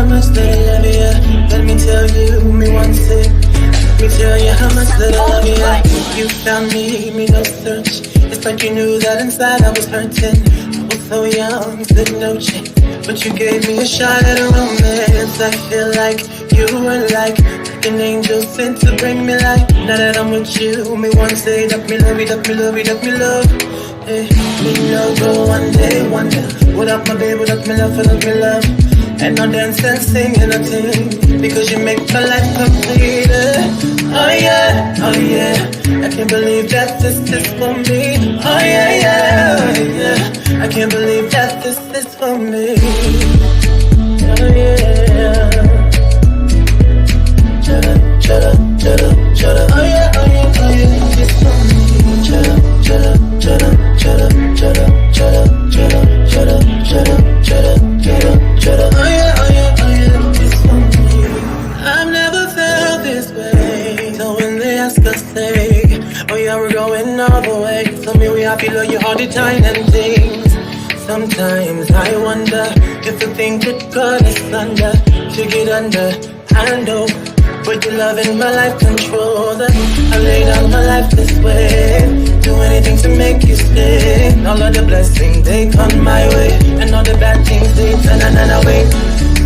much that I love you. Let me tell you, me once it. Let me tell you how much that I love you. You found me no search. It's like you knew that inside I was hurting. I was so young, said no chance. But you gave me a shot at a romance. I feel like you were like an angel sent to bring me life. Now that I'm with you, me want to say that me love you, that me love you, that me love. Hey, me no go one day, wonder. Without my baby, without me love, without me love. And no dance and sing and nothing, because you make my life complete. Oh yeah, oh yeah. I can't believe that this is for me. Oh yeah, yeah, oh yeah. I can't believe that this is for me. Oh yeah. Shut up, shut up, shut up, shut up. Oh yeah, oh yeah, oh yeah. It's for me. Shut up, shut up, shut up, shut up, shut up, shut up, shut up, shut up, shut up, shut up, shut up, shut up. Oh yeah, oh yeah, oh yeah. It's for me. I've never felt this way. So when they ask us, say, oh yeah, we're going all the way. Tell me we happy, love you all the time and things. Sometimes I wonder if the thing could cut us under, to get under. I know, but your love in my life control that. I lay down my life this way, do anything to make you stay. And all of the blessings they come my way, and all the bad things they turn away.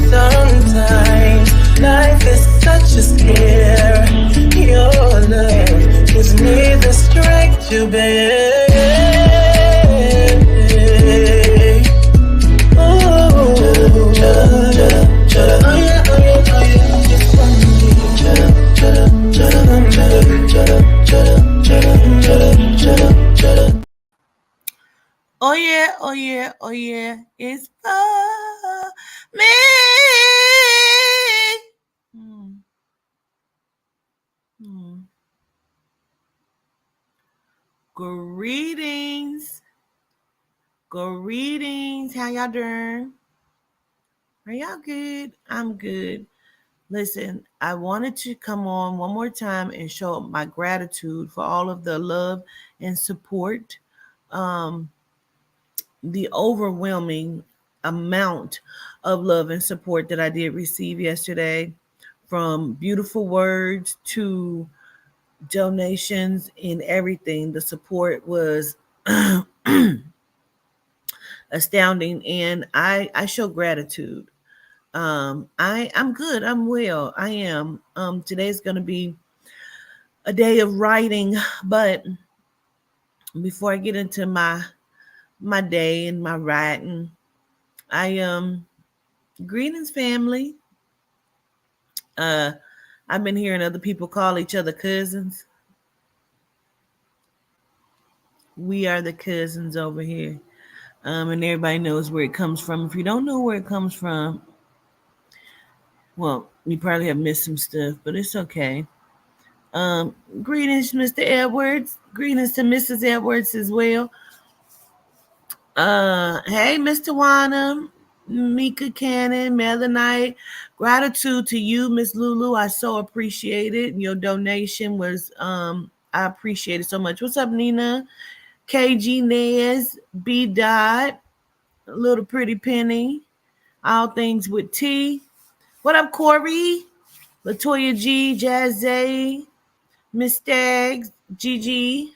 Sometimes life is such a scare. Your love gives me the strength to bear. Oh, shut up, shut up. Oh yeah, oh yeah, oh yeah. It's for me. Shut up, shut up, shut up, shut up, shut up, shut up, shut up, shut up, shut up, shut up. Oh yeah, oh yeah, oh yeah. It's for me. Greetings. Greetings. How y'all doing? Are y'all good? I'm good. Listen, I wanted to come on one more time and show my gratitude for all of the love and support. The overwhelming amount of love and support that I did receive yesterday, from beautiful words to donations and everything. The support was astounding, and I show gratitude. I'm good. I'm well. I am. Today's going to be a day of writing, but before I get into my day and my writing, I greetings family. I've been hearing other people call each other cousins. We are the cousins over here. And everybody knows where it comes from. If you don't know where it comes from, well, you probably have missed some stuff, but it's okay. Greetings, Mr. Edwards. Greetings to Mrs. Edwards as well. Hey, Mr. Wanham, Mika Cannon, Melanie. Gratitude to you, Miss Lulu. I so appreciate it. Your donation was I appreciate it so much. What's up, Nina? KG Nez, B Dot, Little Pretty Penny, All Things with T. What up, Corey? Latoya G, Jazzy, Miss Staggs, Gigi,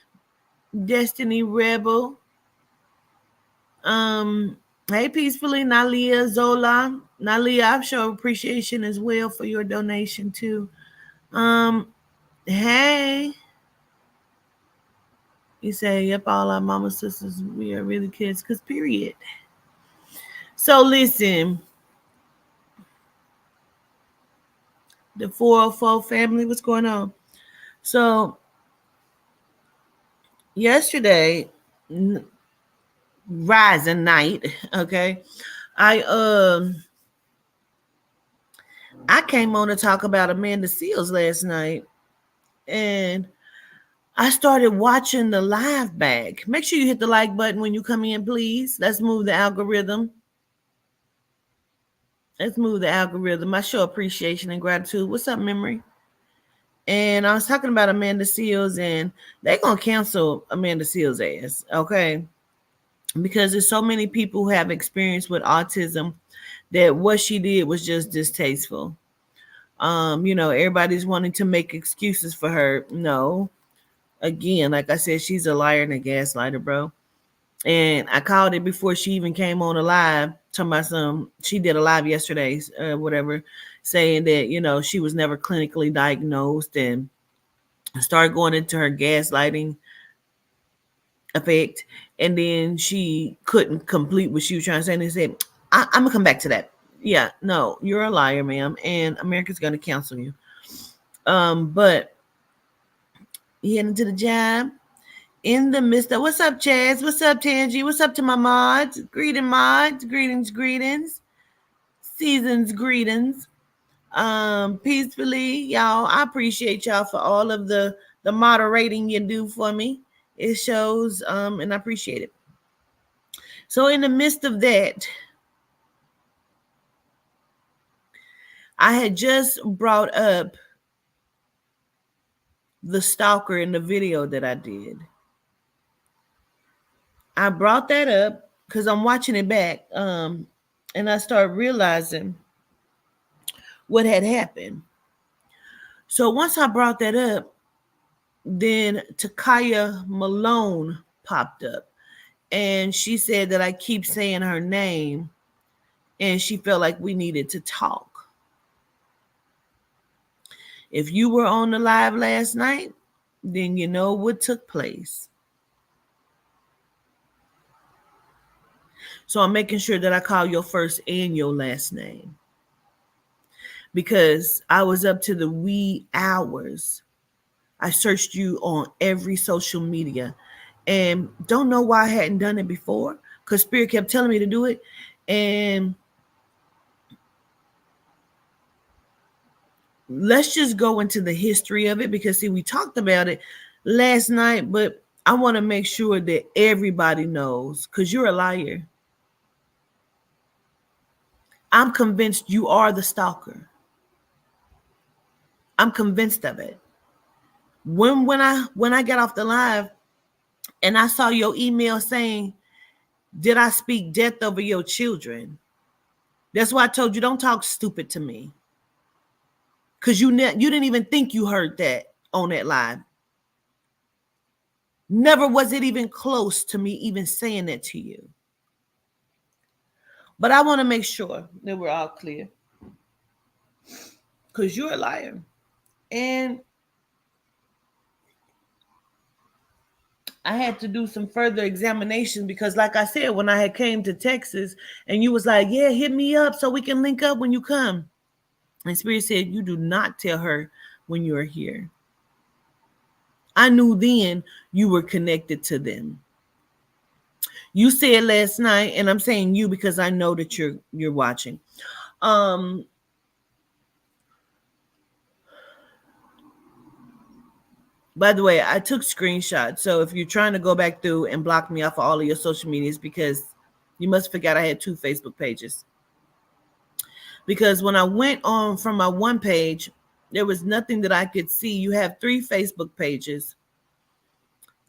Destiny Rebel. Hey, peacefully, Nalia Zola. Nalia, I show appreciation as well for your donation too. Hey. You say, yep, all our mama sisters, we are really kids, because period. So listen, the 404 family, what's going on? So yesterday, rising night, okay, I came on to talk about Amanda Seales last night, and I started watching the live back. Make sure you hit the like button when you come in, please. Let's move the algorithm. I show appreciation and gratitude. What's up, Memory? And I was talking about Amanda Seales, and they're going to cancel Amanda Seales' ass, okay? because there's so many people who have experience with autism that what she did was just distasteful. Everybody's wanting to make excuses for her. No, again, like I said, she's a liar and a gaslighter, bro. And I called it before she even came on a live, talking about she did a live yesterday, whatever, saying that, she was never clinically diagnosed, and started going into her gaslighting effect. And then she couldn't complete what she was trying to say. And they said, I'm going to come back to that. Yeah, no, you're a liar, ma'am. And America's going to cancel you. But heading to the job in the midst of, what's up, Chaz? What's up, Tangi? What's up to my mods? Mods. Greetings. Seasons greetings. Peacefully, y'all. I appreciate y'all for all of the moderating you do for me. It shows, and I appreciate it. So in the midst of that, I had just brought up the stalker in the video that I did. I brought that up because I'm watching it back, and I started realizing what had happened. So once I brought that up, then Takaya Malone popped up, and she said that I keep saying her name, and she felt like we needed to talk. If you were on the live last night, then you know what took place. So I'm making sure that I call your first and your last name, because I was up to the wee hours. I searched you on every social media and don't know why I hadn't done it before, because Spirit kept telling me to do it. And let's just go into the history of it, because see, we talked about it last night, but I want to make sure that everybody knows, because you're a liar. I'm convinced you are the stalker. I'm convinced of it. When I got off the live and I saw your email saying, did I speak death over your children? That's why I told you, don't talk stupid to me. Because you didn't even think you heard that on that live. Never was it even close to me even saying that to you. But I want to make sure that we're all clear. Because you're a liar. And I had to do some further examination, because like I said, when I had came to Texas and you was like, yeah, hit me up so we can link up when you come. And Spirit said, you do not tell her when you're here. I knew then you were connected to them. You said last night, and I'm saying you because I know that you're watching. By the way, I took screenshots. So if you're trying to go back through and block me off of all of your social medias, because you must forget I had 2 Facebook pages. Because when I went on from my one page, there was nothing that I could see. You have 3 Facebook pages,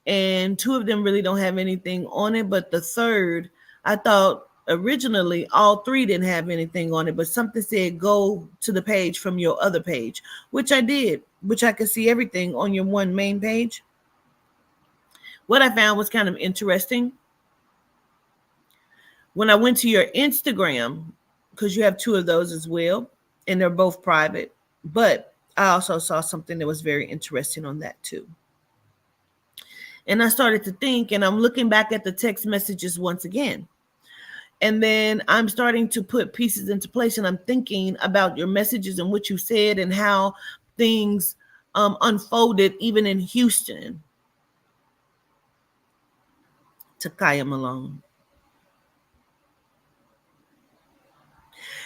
and 2 of them really don't have anything on it. But the third, I thought originally all 3 didn't have anything on it, but something said go to the page from your other page, which I did, which I could see everything on your one main page. What I found was kind of interesting. When I went to your Instagram, because you have 2 of those as well, and they're both private, but I also saw something that was very interesting on that too. And I started to think, and I'm looking back at the text messages once again. And then I'm starting to put pieces into place, and I'm thinking about your messages and what you said and how things unfolded even in Houston. Takaya Malone.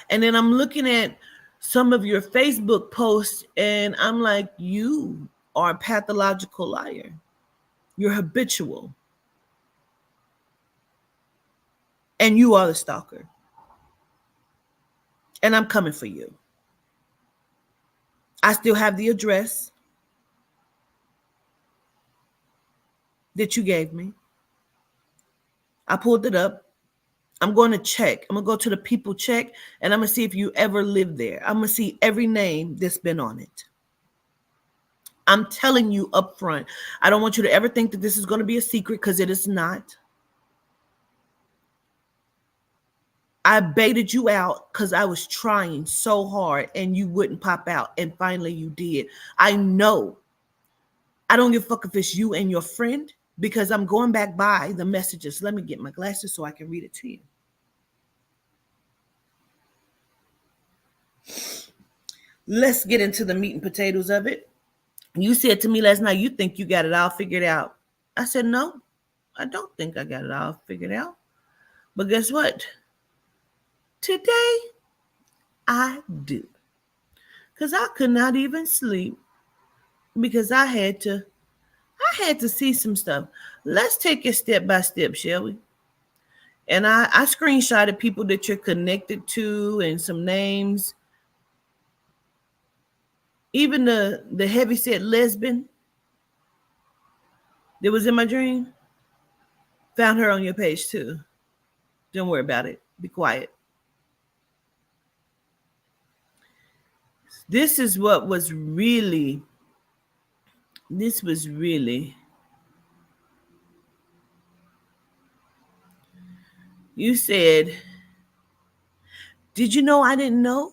And then I'm looking at some of your Facebook posts, and I'm like, you are a pathological liar. You're habitual. And you are the stalker. And I'm coming for you. I still have the address that you gave me. I pulled it up. I'm going to check. I'm going to go to the people check, and I'm going to see if you ever lived there. I'm going to see every name that's been on it. I'm telling you up front. I don't want you to ever think that this is going to be a secret, because it is not. I baited you out because I was trying so hard and you wouldn't pop out. And finally you did. I know. I don't give a fuck if it's you and your friend, because I'm going back by the messages. Let me get my glasses so I can read it to you. Let's get into the meat and potatoes of it. You said to me last night, you think you got it all figured out. I said, no, I don't think I got it all figured out. But guess what? Today, I do. Because I could not even sleep, because I had to see some stuff. Let's take it step by step, shall we? And I screenshotted people that you're connected to and some names. Even the heavyset lesbian that was in my dream, found her on your page too. Don't worry about it. Be quiet. This is what was really, this was really, you said, did you know I didn't know?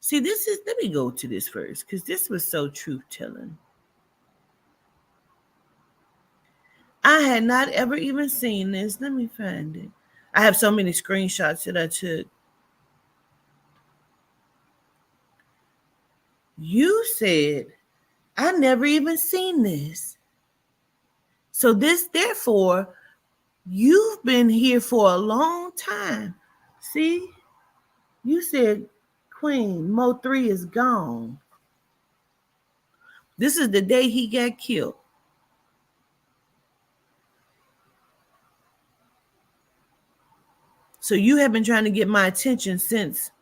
See, this is, let me go to this first, because this was so truth telling. I had not ever even seen this. Let me find it. I have so many screenshots that I took. You said, I never even seen this. So this, therefore, you've been here for a long time. See? You said, Queen, Mo 3 is gone. This is the day he got killed. So you have been trying to get my attention since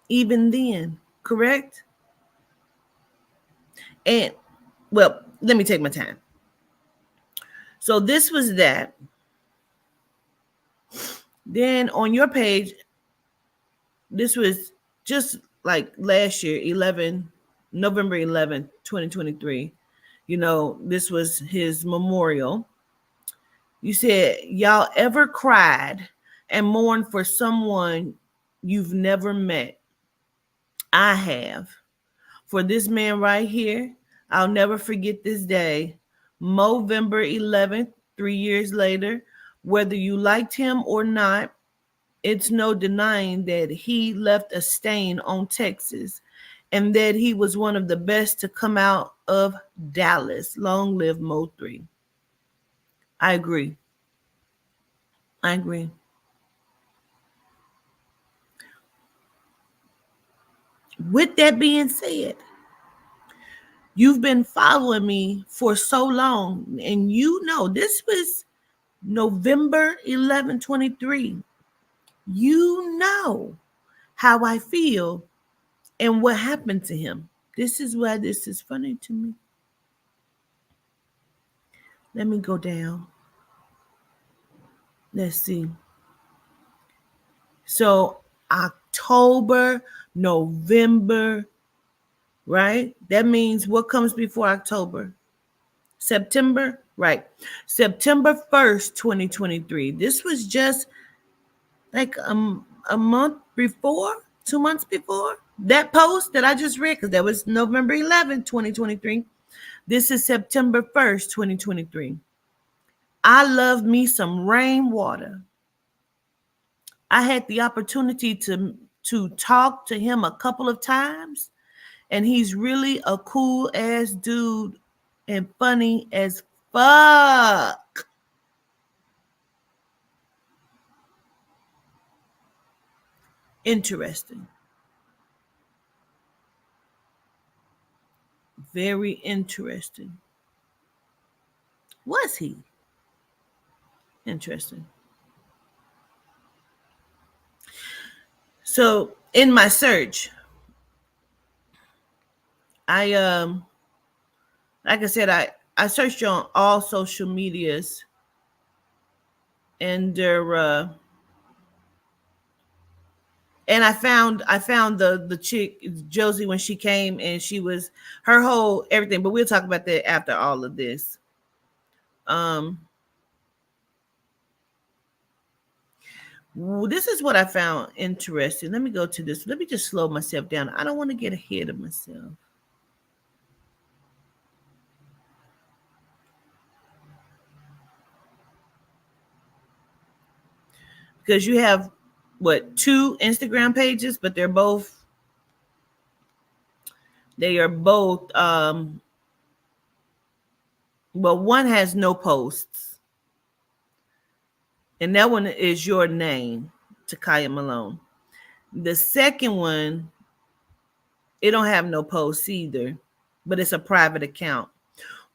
even then, correct? And, well, let me take my time. So this was that. Then on your page, this was just like last year, November 11th, 2023. You know, this was his memorial. You said, y'all ever cried and mourned for someone you've never met? I have. For this man right here, I'll never forget this day. November 11th, 3 years later, whether you liked him or not, it's no denying that he left a stain on Texas and that he was one of the best to come out of Dallas. Long live Mo 3. I agree. I agree. With that being said, you've been following me for so long, and you know this was November 11, 23. You know how I feel and what happened to him. This is why this is funny to me. Let me go down. Let's see. So October, November, right? That means what comes before October? September, right? September 1st, 2023. This was just like a month before, 2 months before that post that I just read, because that was November 11th, 2023. This is September 1st, 2023. I love me some rainwater. I had the opportunity to talk to him a couple of times, and he's really a cool ass dude and funny as fuck. Interesting. Very interesting. Was he? Interesting. So in my search, I like I said, I searched you on all social medias. and I found the chick Josie when she came, and she was her whole everything. But we'll talk about that after all of this. Um, this is what I found interesting. Let me go to this. Let me just slow myself down. I don't want to get ahead of myself. Because you have what, two Instagram pages, but they are both well, one has no posts, and that one is your name, Takaya Malone. The second one, it don't have no posts either, but it's a private account.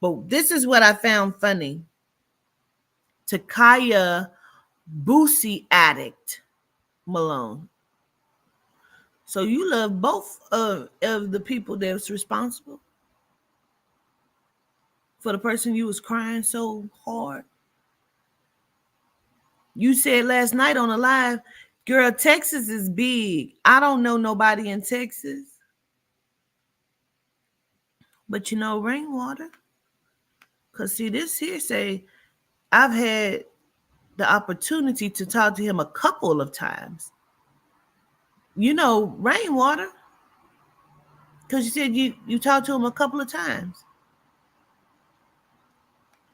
But this is what I found funny. Takaya Boosie Addict Malone. So you love both of the people that's responsible for the person you was crying so hard. You said last night on a live, girl, Texas is big. I don't know nobody in Texas, but you know Rainwater. Cause see, this here say I've had the opportunity to talk to him a couple of times. You know Rainwater, cause you said you talked to him a couple of times.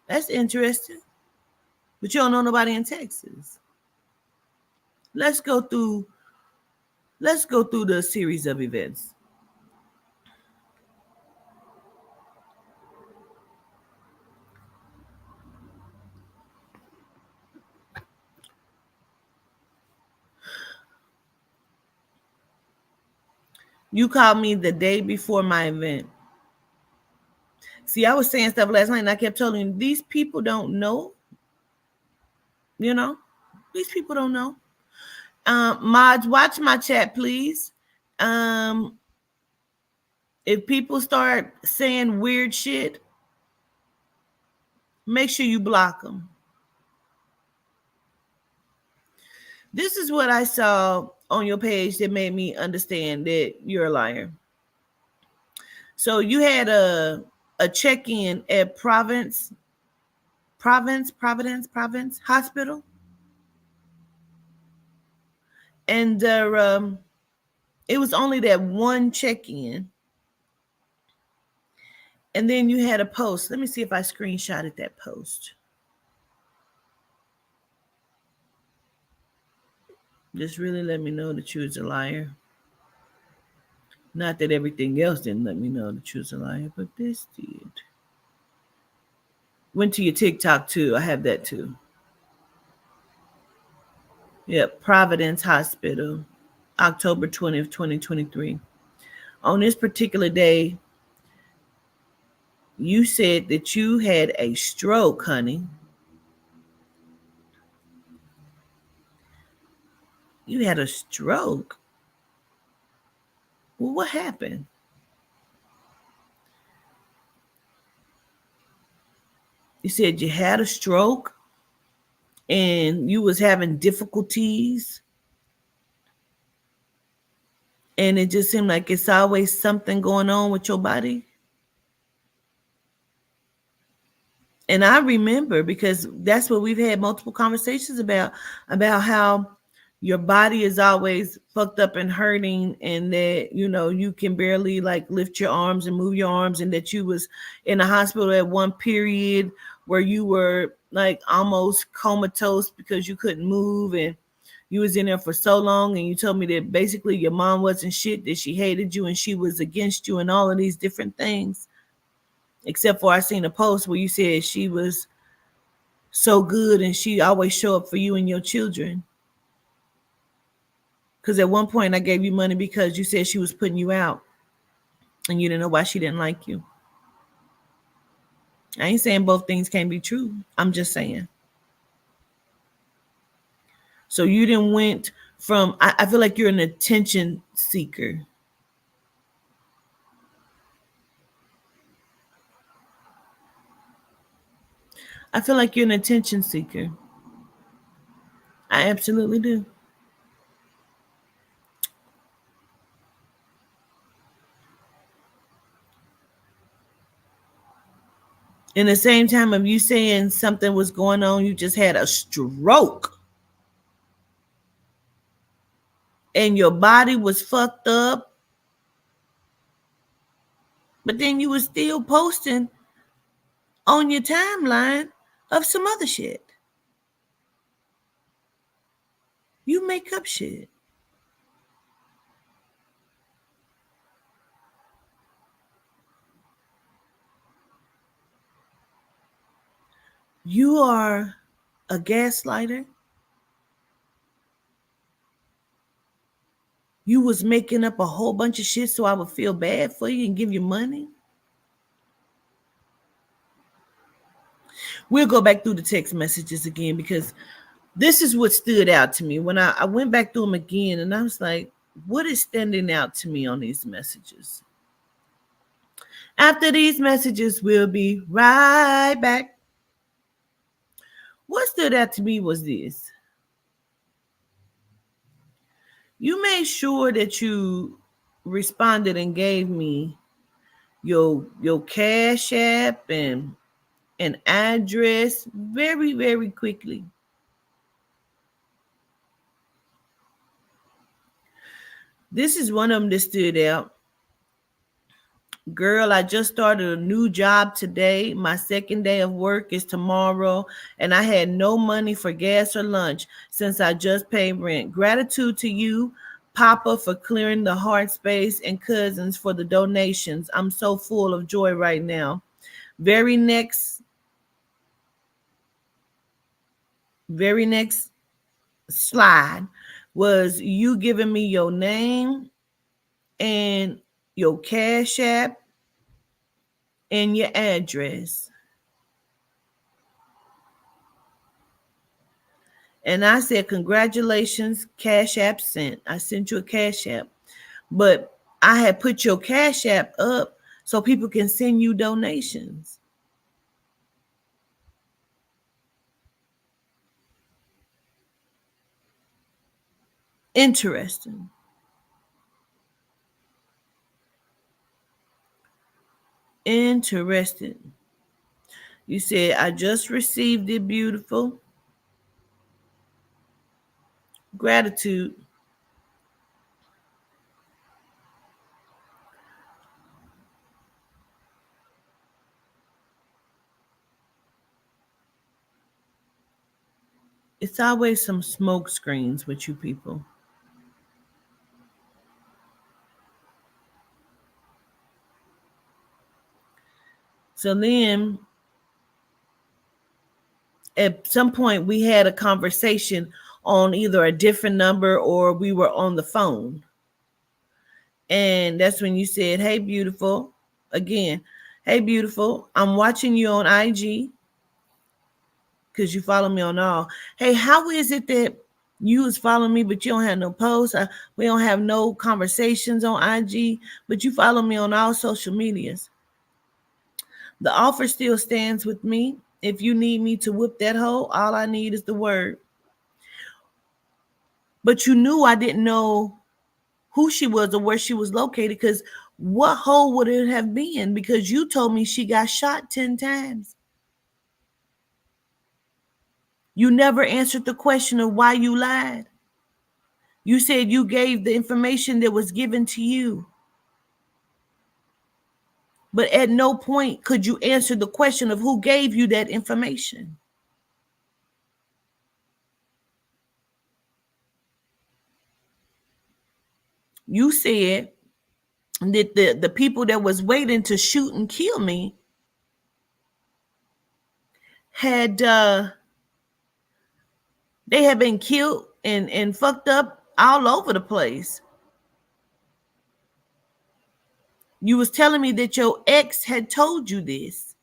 That's interesting. But you don't know nobody in Texas. Let's go through let's go through the series of events. You called me the day before my event. See, I was saying stuff last night and I kept telling you these people don't know, you know? These people don't know. Mods, watch my chat, please. Um, if people start saying weird shit, make sure you block them. This is what I saw on your page that made me understand that you're a liar. So you had a check-in at Providence Hospital, and it was only that one check-in, and then you had a post. Let me see if I screenshotted that post. Just really let me know that you was a liar. Not that everything else didn't let me know that you was a liar, but this did. Went to your TikTok too. I have that too. Yep, Providence Hospital, October 20th, 2023. On this particular day, you said that you had a stroke, honey. You had a stroke. Well, what happened? You said you had a stroke and you was having difficulties, and it just seemed like it's always something going on with your body. And I remember, because that's what we've had multiple conversations about how your body is always fucked up and hurting, and that you can barely like lift your arms and move your arms, and that you was in a hospital at one period where you were like almost comatose because you couldn't move, and you was in there for so long, and you told me that basically your mom wasn't shit, that she hated you and she was against you and all of these different things. Except for I seen a post where you said she was so good and she always show up for you and your children. Because at one point I gave you money because you said she was putting you out and you didn't know why she didn't like you. I ain't saying both things can't be true. I'm just saying. So you didn't went from, I feel like you're an attention seeker. I feel like you're an attention seeker. I absolutely do. In the same time of you saying something was going on, you just had a stroke and your body was fucked up, but then you were still posting on your timeline of some other shit. You make up shit. You are a gaslighter. You was making up a whole bunch of shit so I would feel bad for you and give you money. We'll go back through the text messages again because this is what stood out to me when I went back through them again, and I was like, what is standing out to me on these messages? After these messages, we'll be right back. What stood out to me was this. You made sure that you responded and gave me your cash app and an address very, very quickly. This is one of them that stood out. Girl, I just started a new job today. My second day of work is tomorrow, and I had no money for gas or lunch since I just paid rent. Gratitude to you, Papa, for clearing the heart space, and cousins for the donations. I'm so full of joy right now. Very next, very next slide was you giving me your name and your cash app and your address. And I said, congratulations, Cash App sent. I sent you a Cash App. But I had put your Cash App up so people can send you donations. Interesting. Interesting. You said, I just received it, beautiful. Gratitude. It's always some smoke screens with you people. So then at some point we had a conversation on either a different number or we were on the phone. And that's when you said, hey, beautiful. Again, hey, beautiful. I'm watching you on IG because you follow me on all. Hey, how is it that you was following me, but you don't have no posts? We don't have no conversations on IG, but you follow me on all social medias. The offer still stands with me. If you need me to whip that hoe, all I need is the word. But you knew I didn't know who she was or where she was located, because what hole would it have been? Because you told me she got shot 10 times. You never answered the question of why you lied. You said you gave the information that was given to you. But at no point could you answer the question of who gave you that information. You said that the people that was waiting to shoot and kill me had they had been killed and fucked up all over the place. You was telling me that your ex had told you this.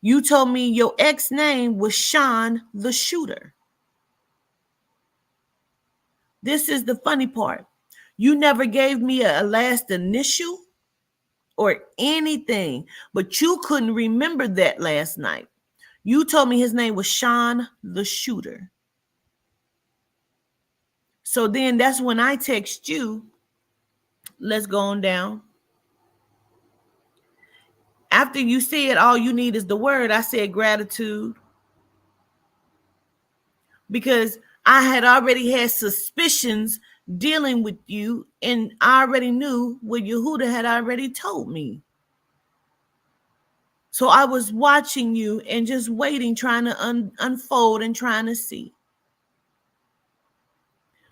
You told me your ex name was Sean the shooter. This is the funny part. You never gave me a last initial or anything, but you couldn't remember that last night. You told me his name was Sean the shooter. So then that's when I text you, let's go on down. After you said all you need is the word, I said gratitude because I had already had suspicions dealing with you, and I already knew what Yehuda had already told me. So I was watching you and just waiting, trying to unfold and trying to see.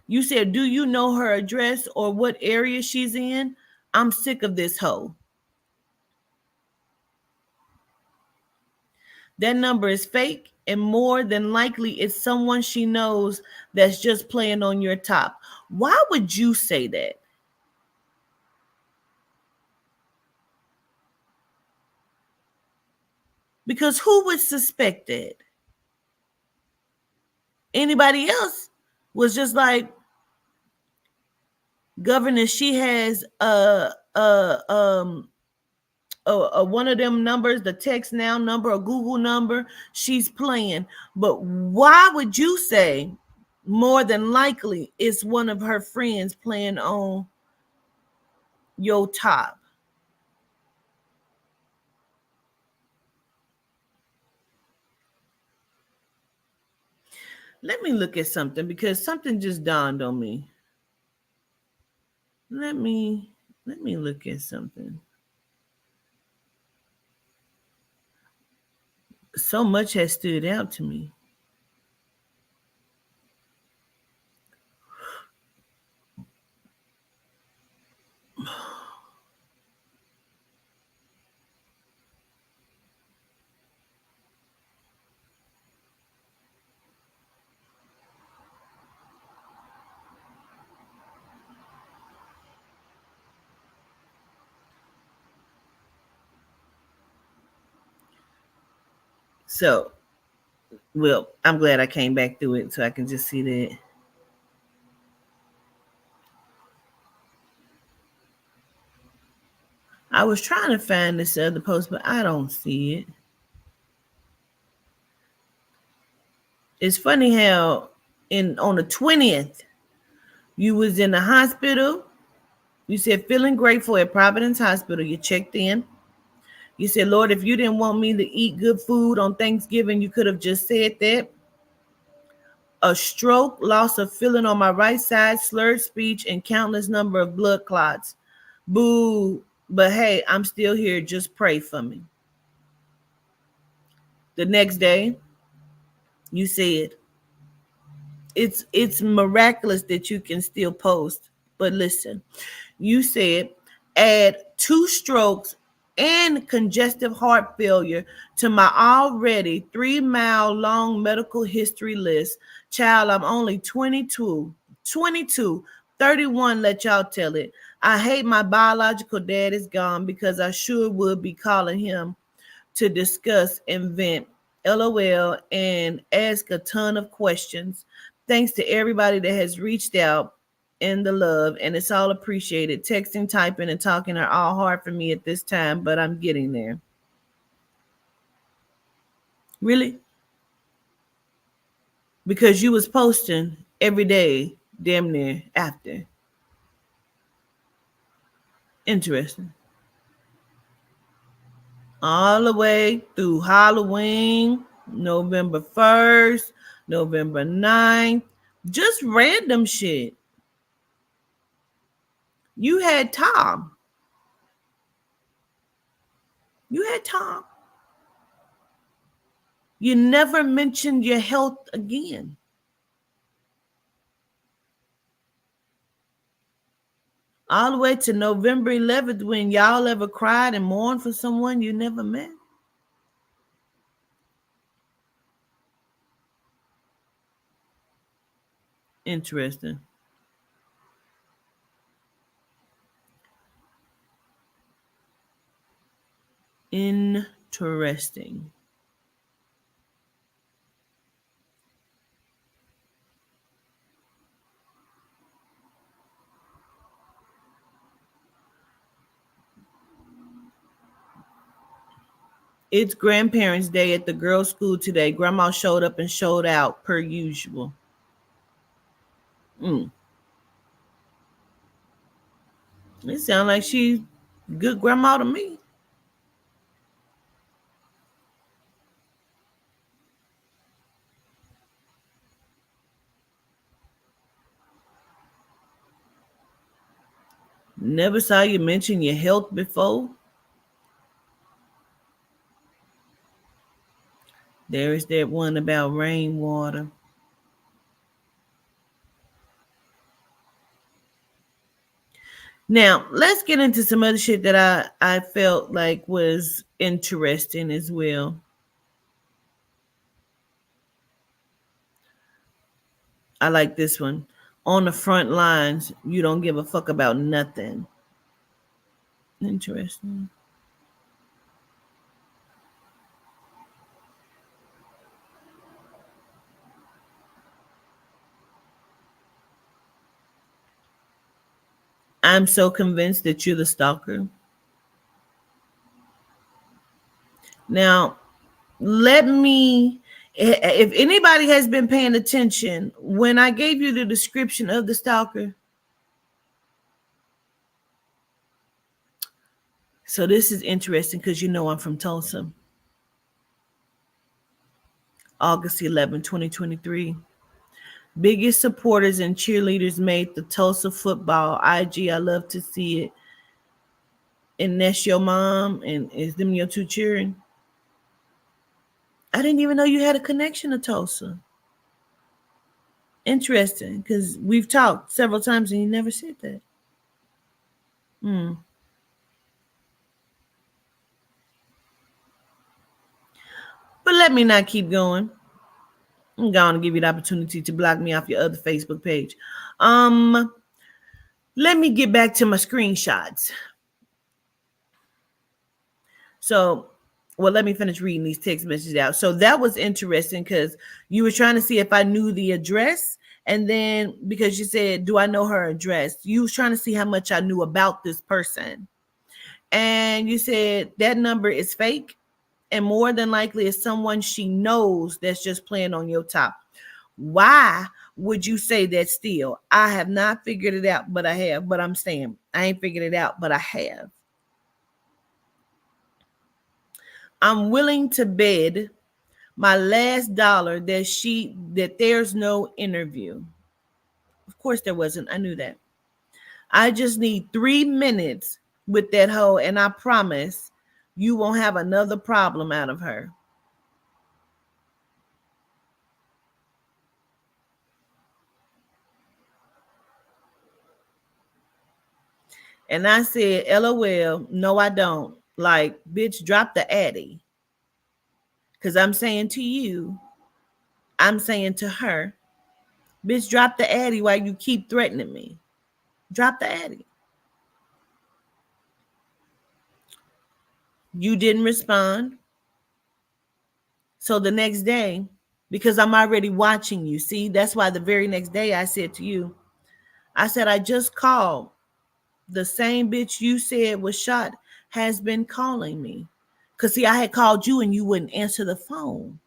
You said, do you know her address or what area she's in? I'm sick of this hoe. That number is fake, and more than likely it's someone she knows that's just playing on your top. Why would you say that? Because who would suspect that? Anybody else was just like, Governor, she has one of them numbers, the text now number, a Google number, she's playing. But why would you say more than likely it's one of her friends playing on your top? Let me look at something because something just dawned on me. Let me look at something. So much has stood out to me. So, well, I'm glad I came back through it so I can just see that. I was trying to find this other post, but I don't see it. It's funny how on the 20th, you was in the hospital. You said feeling grateful at Providence Hospital. You checked in. You said, Lord, if you didn't want me to eat good food on Thanksgiving, you could have just said that. A stroke, loss of feeling on my right side, slurred speech, and countless number of blood clots. Boo. But hey, I'm still here. Just pray for me. The next day, you said, it's miraculous that you can still post. But listen, you said add 2 strokes and congestive heart failure to my already 3-mile long medical history list. Child, I'm only 22, 31, let y'all tell it. I hate my biological dad is gone because I sure would be calling him to discuss and vent, LOL, and ask a ton of questions. Thanks to everybody that has reached out and the love, and it's all appreciated. Texting, typing, and talking are all hard for me at this time, but I'm getting there. Really? Because you was posting every day, damn near after. Interesting. All the way through Halloween, November 1st, November 9th, just random shit. You had Tom. You had Tom. You never mentioned your health again. All the way to November 11th, when y'all ever cried and mourned for someone you never met. Interesting. Interesting. It's grandparents' day at the girls' school today. Grandma showed up and showed out per usual. It sounds like she's good grandma to me. Never saw you mention your health before. There is that one about rainwater. Now, let's get into some other shit that I felt like was interesting as well. I like this one. On the front lines, you don't give a fuck about nothing. Interesting. I'm so convinced that you're the stalker. Now, let me, if anybody has been paying attention, when I gave you the description of the stalker, so this is interesting because you know I'm from Tulsa. August 11, 2023. Biggest supporters and cheerleaders made the Tulsa football. IG, I love to see it. And that's your mom, and is them your two children? I didn't even know you had a connection to Tulsa. Interesting, because we've talked several times and you never said that. Hmm. But let me not keep going. I'm going to give you the opportunity to block me off your other Facebook page. Um, Let me get back to my screenshots. So, well, let me finish reading these text messages out. So that was interesting because you were trying to see if I knew the address. And then because you said, do I know her address? You was trying to see how much I knew about this person. And you said that number is fake. And more than likely it's someone she knows that's just playing on your top. Why would you say that still? I have not figured it out, but I have. But I'm saying I ain't figured it out, but I have. I'm willing to bet my last dollar that there's no interview. Of course there wasn't. I knew that. I just need 3 minutes with that hoe, and I promise you won't have another problem out of her. And I said, LOL, no, I don't. Like, bitch, drop the addy. Because I'm saying to you, I'm saying to her, bitch, drop the addy while you keep threatening me. Drop the addy. You didn't respond. So the next day, because I'm already watching you, see, that's why the very next day I said to you, I said, I just called. The same bitch you said was shot has been calling me. Because, see, I had called you and you wouldn't answer the phone.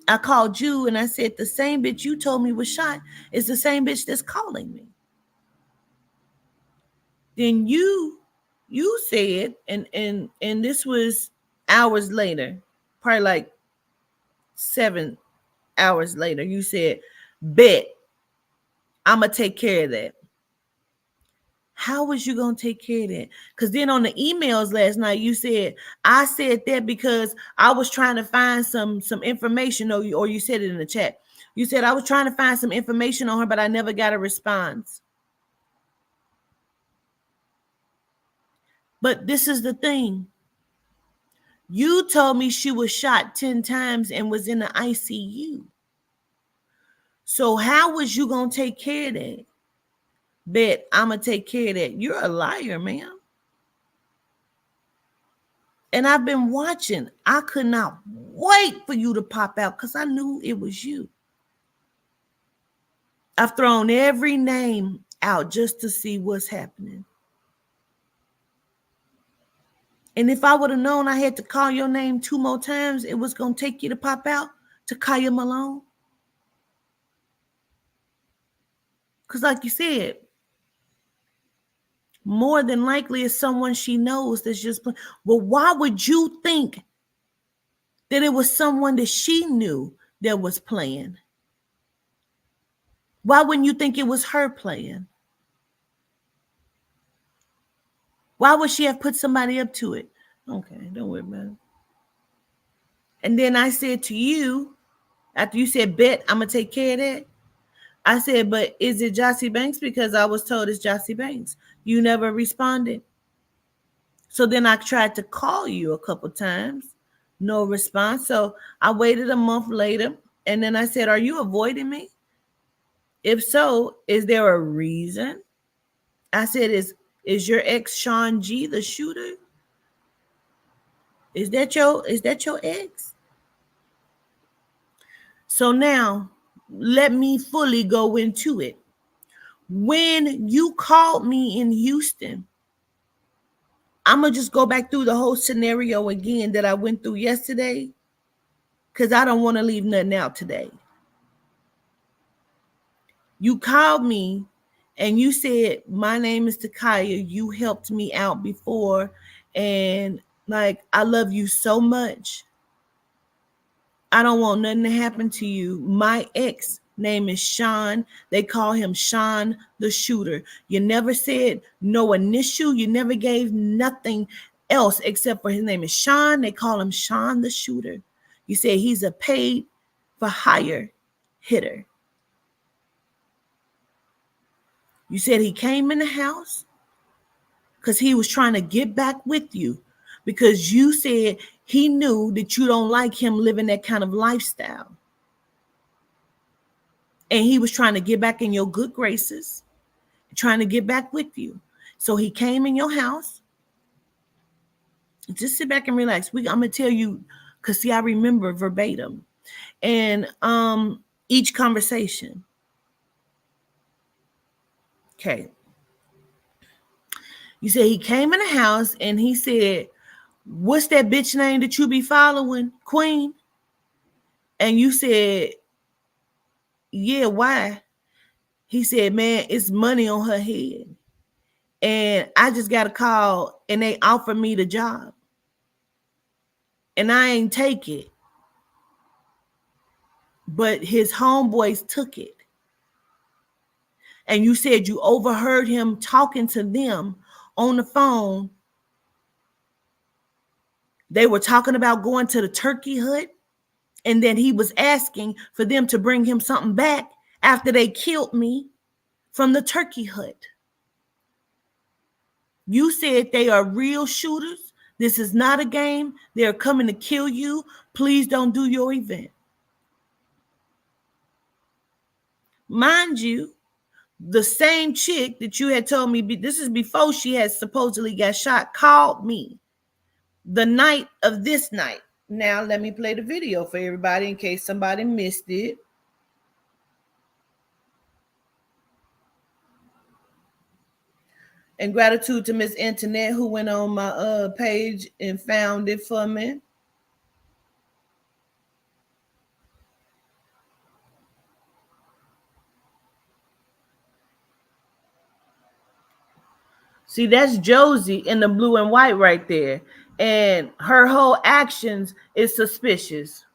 I called you and I said, the same bitch you told me was shot is the same bitch that's calling me. Then you said, and this was hours later, probably like 7 hours later, you said, bet I'ma take care of that. How was you gonna take care of that? Because then on the emails last night, you said I said that because I was trying to find some information, or you said it in the chat. You said I was trying to find some information on her, but I never got a response. But this is the thing. You told me she was shot 10 times and was in the ICU. So how was you gonna take care of that? Bet I'm gonna take care of that. You're a liar, man. And I've been watching. I could not wait for you to pop out because I knew it was you. I've thrown every name out just to see what's happening. And if I would have known I had to call your name 2 more times, it was going to take you to pop out to Kaya Malone. Because like you said, more than likely it's someone she knows that's just playing. Well, why would you think that it was someone that she knew that was playing? Why wouldn't you think it was her playing? Why would she have put somebody up to it? Okay, don't worry about it. And then I said to you, after you said, bet I'm going to take care of that, I said, but is it Jossie Banks? Because I was told it's Jossie Banks. You never responded. So then I tried to call you a couple times. No response. So I waited a month later. And then I said, are you avoiding me? If so, is there a reason? I said, is your ex Sean G the shooter? Is that your ex? So now let me fully go into it. When you called me in Houston, I'm going to just go back through the whole scenario again that I went through yesterday, because I don't want to leave nothing out today. You called me and you said, my name is Takaya. You helped me out before. And like, I love you so much. I don't want nothing to happen to you. My ex name is Sean. They call him Sean the shooter. You never said no initial. You never gave nothing else except for his name is Sean. They call him Sean the shooter. You said he's a paid for hire hitter. You said he came in the house because he was trying to get back with you, because you said he knew that you don't like him living that kind of lifestyle. And he was trying to get back in your good graces, trying to get back with you. So he came in your house. Just sit back and relax. I'm going to tell you, because see, I remember verbatim. And each conversation. Okay. You said he came in the house and he said, what's that bitch name that you be following, Queen? And you said, yeah, why? He said, man, it's money on her head. And I just got a call and they offered me the job. And I ain't take it. But his homeboys took it. And you said you overheard him talking to them on the phone. They were talking about going to the turkey hut. And then he was asking for them to bring him something back after they killed me from the turkey hut. You said they are real shooters. This is not a game. They're coming to kill you. Please don't do your event. Mind you, the same chick that you had told me, this is before she had supposedly got shot, called me the night of this night. Now, let me play the video for everybody in case somebody missed it. And gratitude to Miss Antoinette, who went on my page and found it for me. See, that's Josie in the blue and white right there. And her whole actions is suspicious.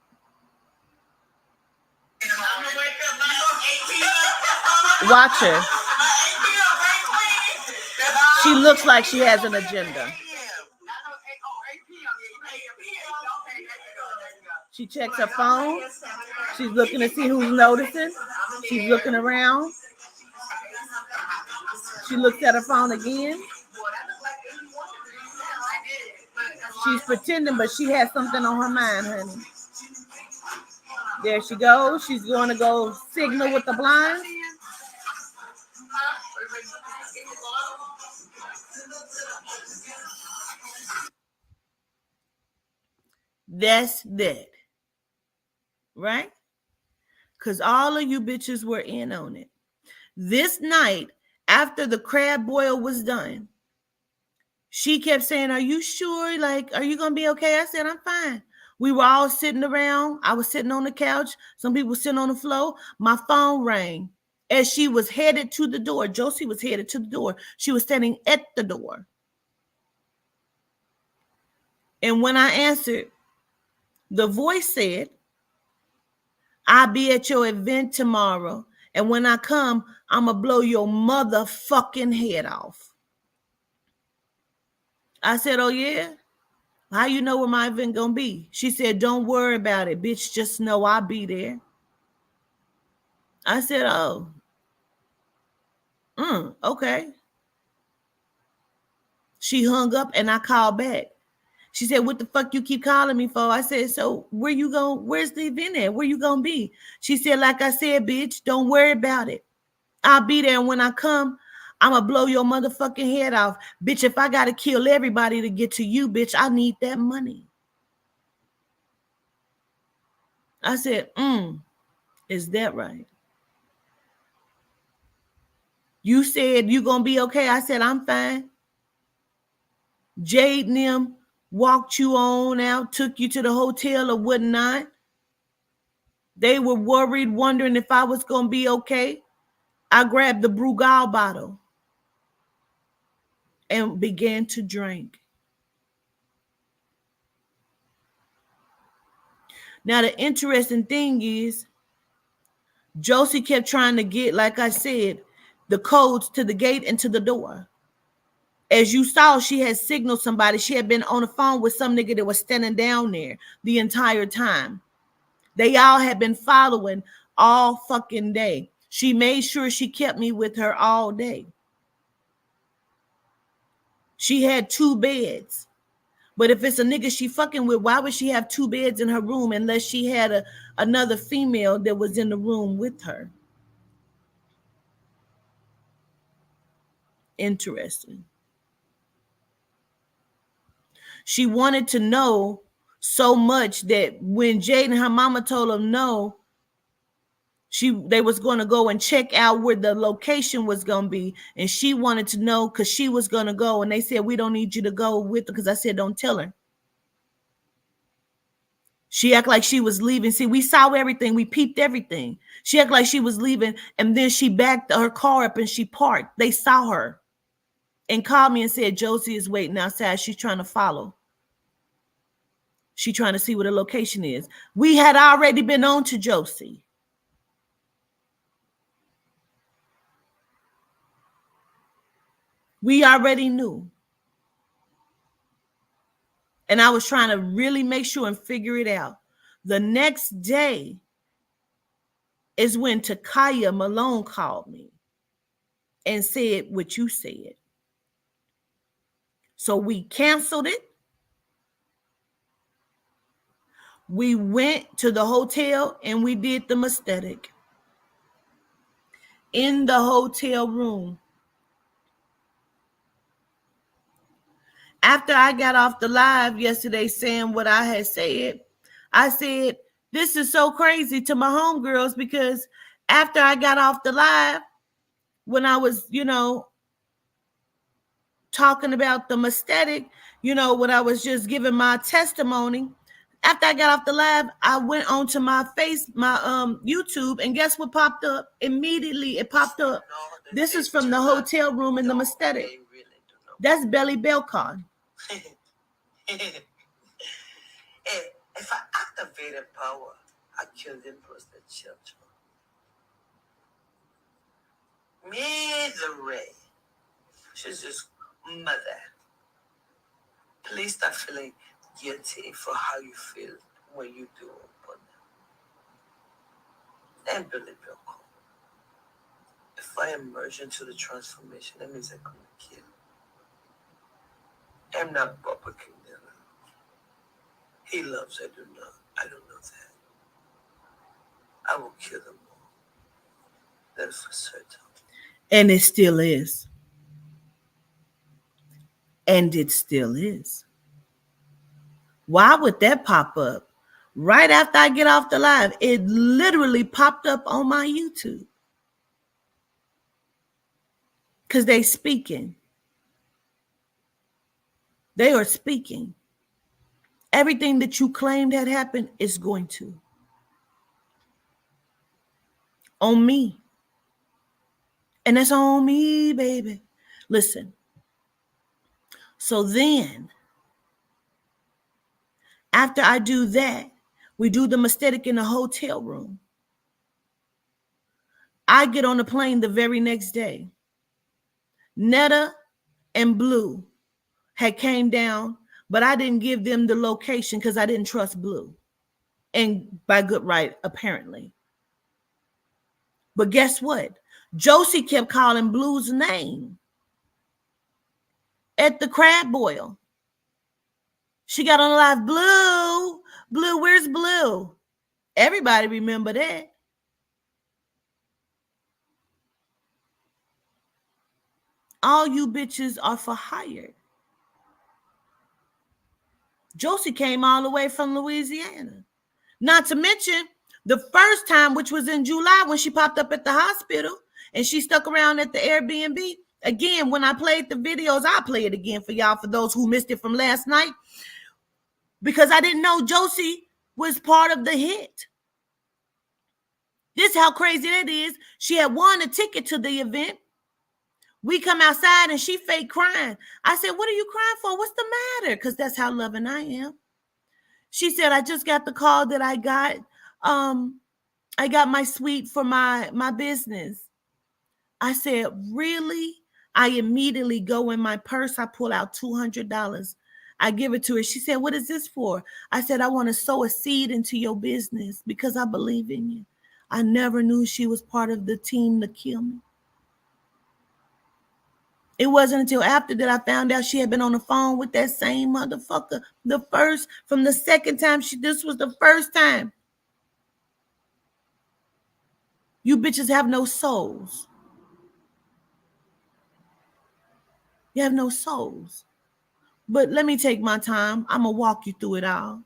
Watch her. She looks like she has an agenda. She checks her phone. She's looking to see who's noticing. She's looking around. She looks at her phone again. She's pretending, but she has something on her mind, honey. There she goes. She's going to go signal with the blinds. That's that. Right? Because all of you bitches were in on it. This night, after the crab boil was done, she kept saying, are you sure? Like, are you going to be okay? I said, I'm fine. We were all sitting around. I was sitting on the couch. Some people were sitting on the floor. My phone rang. As she was headed to the door, Josie was headed to the door. She was standing at the door. And when I answered, the voice said, I'll be at your event tomorrow. And when I come, I'm going to blow your motherfucking head off. I said, oh, yeah? How you know where my event going to be? She said, don't worry about it, bitch. Just know I'll be there. I said, oh, okay. She hung up and I called back. She said, what the fuck you keep calling me for? I said, so where's the event at? Where you going to be? She said, like I said, bitch, don't worry about it. I'll be there. And when I come, I'm going to blow your motherfucking head off. Bitch, if I got to kill everybody to get to you, bitch, I need that money. I said, is that right? You said you going to be okay. I said, I'm fine. Jade and them walked you on out, took you to the hotel or whatnot. They were worried, wondering if I was going to be okay. I grabbed the Brugal bottle and began to drink. Now, the interesting thing is, Josie kept trying to get, like I said, the codes to the gate and to the door. As you saw, she had signaled somebody. She had been on the phone with some nigga that was standing down there the entire time. They all had been following all fucking day. She made sure she kept me with her all day. She had 2 beds. But if it's a nigga she fucking with, why would she have 2 beds in her room unless she had another female that was in the room with her? Interesting. She wanted to know so much that when Jade and her mama told them no, they was going to go and check out where the location was going to be. And she wanted to know because she was going to go. And they said, we don't need you to go with her, because I said, don't tell her. She acted like she was leaving. See, we saw everything. We peeped everything. She acted like she was leaving. And then she backed her car up and she parked. They saw her and called me and said, Josie is waiting outside. She's trying to follow. She's trying to see where the location is. We had already been on to Josie. We already knew. And I was trying to really make sure and figure it out. The next day is when Takaya Malone called me and said what you said. So we canceled it. We went to the hotel and we did the aesthetic. In the hotel room. After I got off the live yesterday saying what I had said, I said, this is so crazy to my homegirls, because after I got off the live, when I was, talking about the aesthetic, when I was just giving my testimony, after I got off the live, I went onto my YouTube, and guess what popped up? Immediately it popped up. This is from the hotel room in the aesthetic. That's Belly Belcon. If I activated power, I killed the prostate children. Misery. She's just mother. Please stop feeling guilty for how you feel when you do open them. And Billy Bilko. If I emerge into the transformation, that means I'm gonna kill. I'm not Bubba King. He loves, I do not. I don't know that. I will kill them all. That is for certain. And it still is. And it still is. Why would that pop up? Right after I get off the live, it literally popped up on my YouTube. Because they speaking. They are speaking. Everything that you claimed had happened is going to. On me. And that's on me, baby. Listen. So then, after I do that, we do the aesthetic in the hotel room. I get on the plane the very next day. Netta and Blue had came down, but I didn't give them the location because I didn't trust Blue. And by good right, apparently. But guess what? Josie kept calling Blue's name at the crab boil. She got on the live, Blue, Blue, where's Blue? Everybody remember that. All you bitches are for hire. Josie came all the way from Louisiana. Not to mention the first time, which was in July when she popped up at the hospital and she stuck around at the Airbnb. Again, when I played the videos, I'll play it again for y'all, for those who missed it from last night, because I didn't know Josie was part of the hit. This is how crazy that is. She had won a ticket to the event. We come outside and she fake crying. I said, what are you crying for? What's the matter? Because that's how loving I am. She said, I just got the call that I got my suite for my business. I said, really? I immediately go in my purse. I pull out $200. I give it to her. She said, what is this for? I said, I want to sow a seed into your business because I believe in you. I never knew she was part of the team to kill me. It wasn't until after that I found out she had been on the phone with that same motherfucker. From the second time, this was the first time. You bitches have no souls. You have no souls. But let me take my time. I'm going to walk you through it all.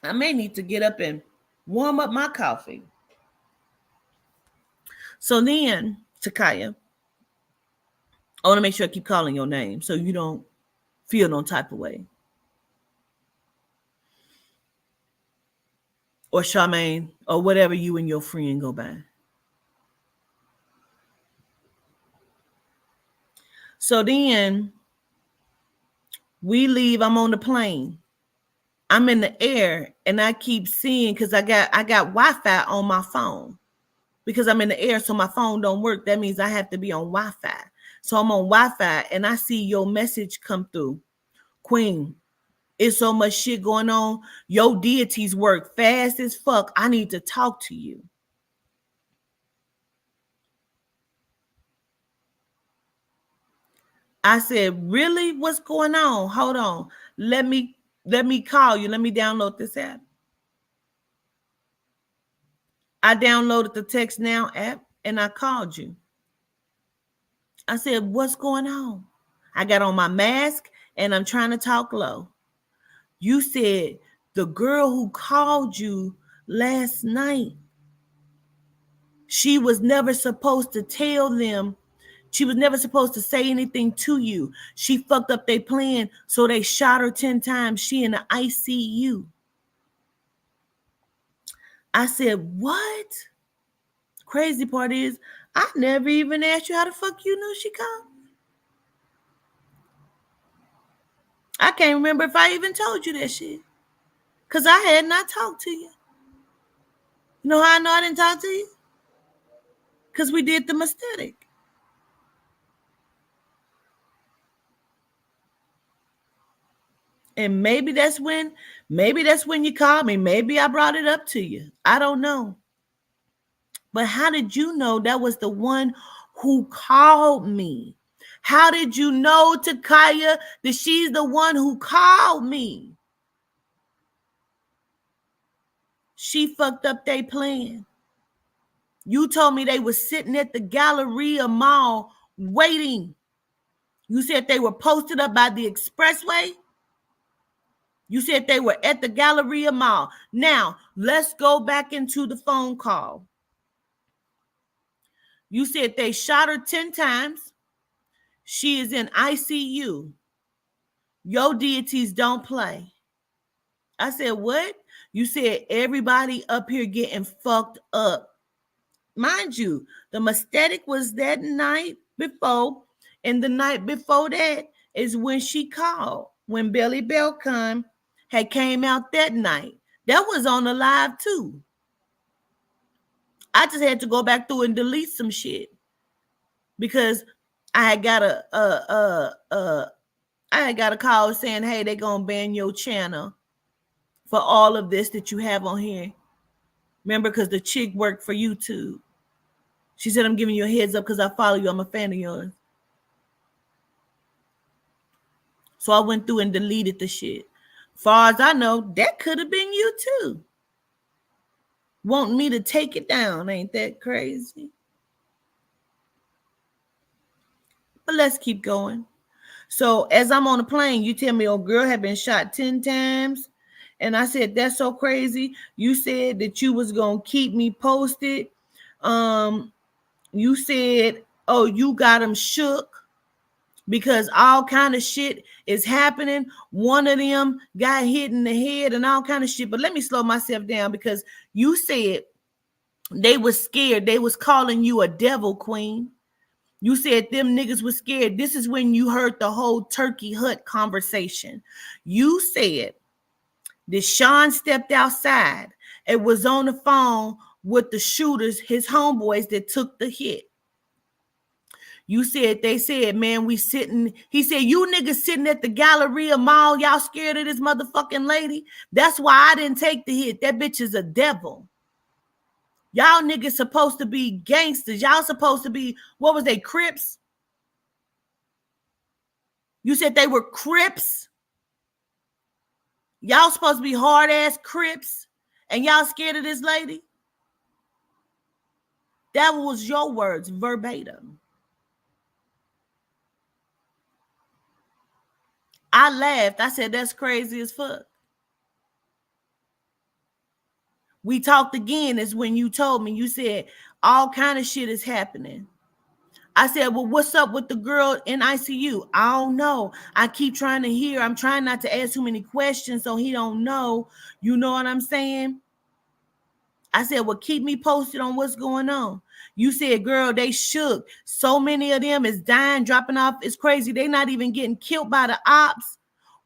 I may need to get up and warm up my coffee. So then, Takaya, I want to make sure I keep calling your name so you don't feel no type of way. Or Charmaine, or whatever you and your friend go by. So then we leave. I'm on the plane. I'm in the air and I keep seeing, because I got Wi-Fi on my phone. Because I'm in the air, so my phone don't work. That means I have to be on Wi-Fi. So I'm on Wi-Fi and I see your message come through. Queen, it's so much shit going on. Your deities work fast as fuck. I need to talk to you. I said, really? What's going on? Hold on. Let me call you. Let me download this app. I downloaded the Text Now app and I called you. I said, what's going on? I got on my mask and I'm trying to talk low. You said the girl who called you last night, she was never supposed to tell them. She was never supposed to say anything to you. She fucked up their plan, so they shot her 10 times. She in the ICU. I said, what? Crazy part is, I never even asked you how the fuck you knew she called. I can't remember if I even told you that shit. Because I had not talked to you. You know how I know I didn't talk to you? Because we did the aesthetic. And maybe that's when you called me. Maybe I brought it up to you. I don't know. But how did you know that was the one who called me? How did you know, Takaya, that she's the one who called me? She fucked up their plan. You told me they were sitting at the Galleria Mall waiting. You said they were posted up by the expressway. You said they were at the Galleria Mall. Now, let's go back into the phone call. You said they shot her 10 times. She is in ICU. Your deities don't play. I said, what? You said everybody up here getting fucked up. Mind you, the mistake was that night before, and the night before that is when she called. When Belly Belcon had came out that night. That was on the live too. I just had to go back through and delete some shit because I had got I had got a call saying, hey, they're gonna ban your channel for all of this that you have on here. Remember, because the chick worked for YouTube. She said, I'm giving you a heads up because I follow you. I'm a fan of yours. So I went through and deleted the shit. Far as I know, that could have been you too. Wanting me to take it down. Ain't that crazy? But let's keep going. So as I'm on the plane, you tell me, oh, girl had been shot 10 times. And I said, that's so crazy. You said that you was going to keep me posted. You said, oh, you got them shook because all kind of shit is happening. One of them got hit in the head and all kind of shit. But let me slow myself down because you said they was scared. They was calling you a devil queen. You said them niggas was scared. This is when you heard the whole turkey hut conversation. You said that Sean stepped outside and was on the phone with the shooters, his homeboys that took the hit. You said, they said, man, we sitting. He said, you niggas sitting at the Galleria Mall. Y'all scared of this motherfucking lady? That's why I didn't take the hit. That bitch is a devil. Y'all niggas supposed to be gangsters. Y'all supposed to be, what was they, Crips? You said they were Crips. Y'all supposed to be hard ass Crips. And y'all scared of this lady? That was your words, verbatim. I laughed. I said, that's crazy as fuck. We talked again is when you told me, you said, all kind of shit is happening. I said, well, what's up with the girl in ICU? I don't know. I keep trying to hear. I'm trying not to ask too many questions so he don't know. You know what I'm saying? I said, well, keep me posted on what's going on. You said, girl, they shook. So many of them is dying, dropping off. It's crazy. They not even getting killed by the ops.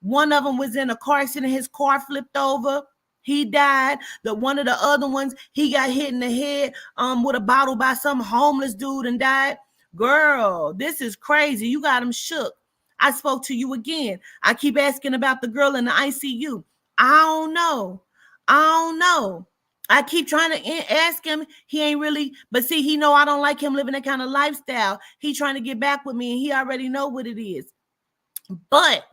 One of them was in a car accident. His car flipped over. He died. One of the other ones, he got hit in the head with a bottle by some homeless dude and died. Girl, this is crazy. You got him shook. I spoke to you again. I keep asking about the girl in the ICU. I don't know. I keep trying to ask him. He ain't really, but see, he know I don't like him living that kind of lifestyle. He trying to get back with me and he already know what it is. But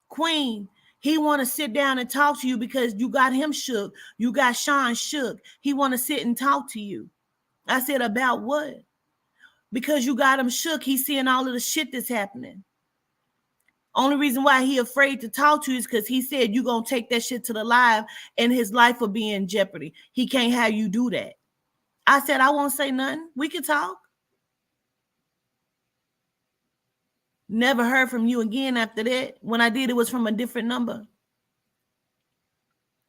Queen, he want to sit down and talk to you because you got him shook. You got Sean shook. He want to sit and talk to you. I said, about what? Because you got him shook. He's seeing all of the shit that's happening. Only reason why he afraid to talk to you is because he said you're going to take that shit to the live and his life will be in jeopardy. He can't have you do that. I said, I won't say nothing. We can talk. Never heard from you again after that. When I did, it was from a different number.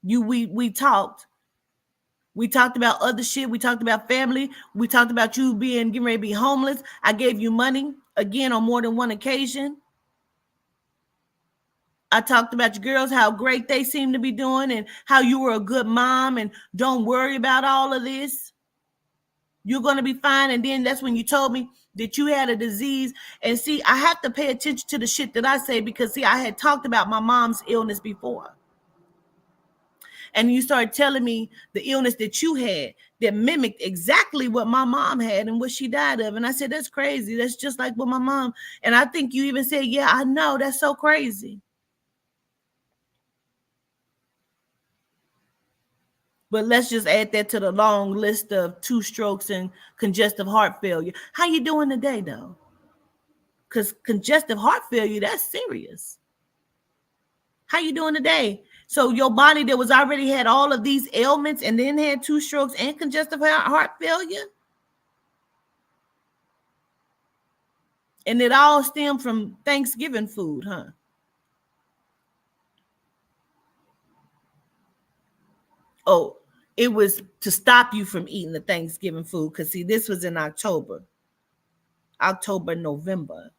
We talked. We talked about other shit. We talked about family. We talked about you getting ready to be homeless. I gave you money again on more than one occasion. I talked about your girls, how great they seem to be doing and how you were a good mom and don't worry about all of this. You're going to be fine. And then that's when you told me that you had a disease. And see, I have to pay attention to the shit that I say because, see, I had talked about my mom's illness before. And you started telling me the illness that you had that mimicked exactly what my mom had and what she died of. And I said, that's crazy. That's just like what my mom. And I think you even said, yeah, I know. That's so crazy. But let's just add that to the long list of 2 strokes and congestive heart failure. How you doing today, though? Because congestive heart failure, that's serious. How you doing today? So your body that was already had all of these ailments and then had 2 strokes and congestive heart failure? And it all stemmed from Thanksgiving food, huh? Oh, it was to stop you from eating the Thanksgiving food. Because, see, this was in October, November.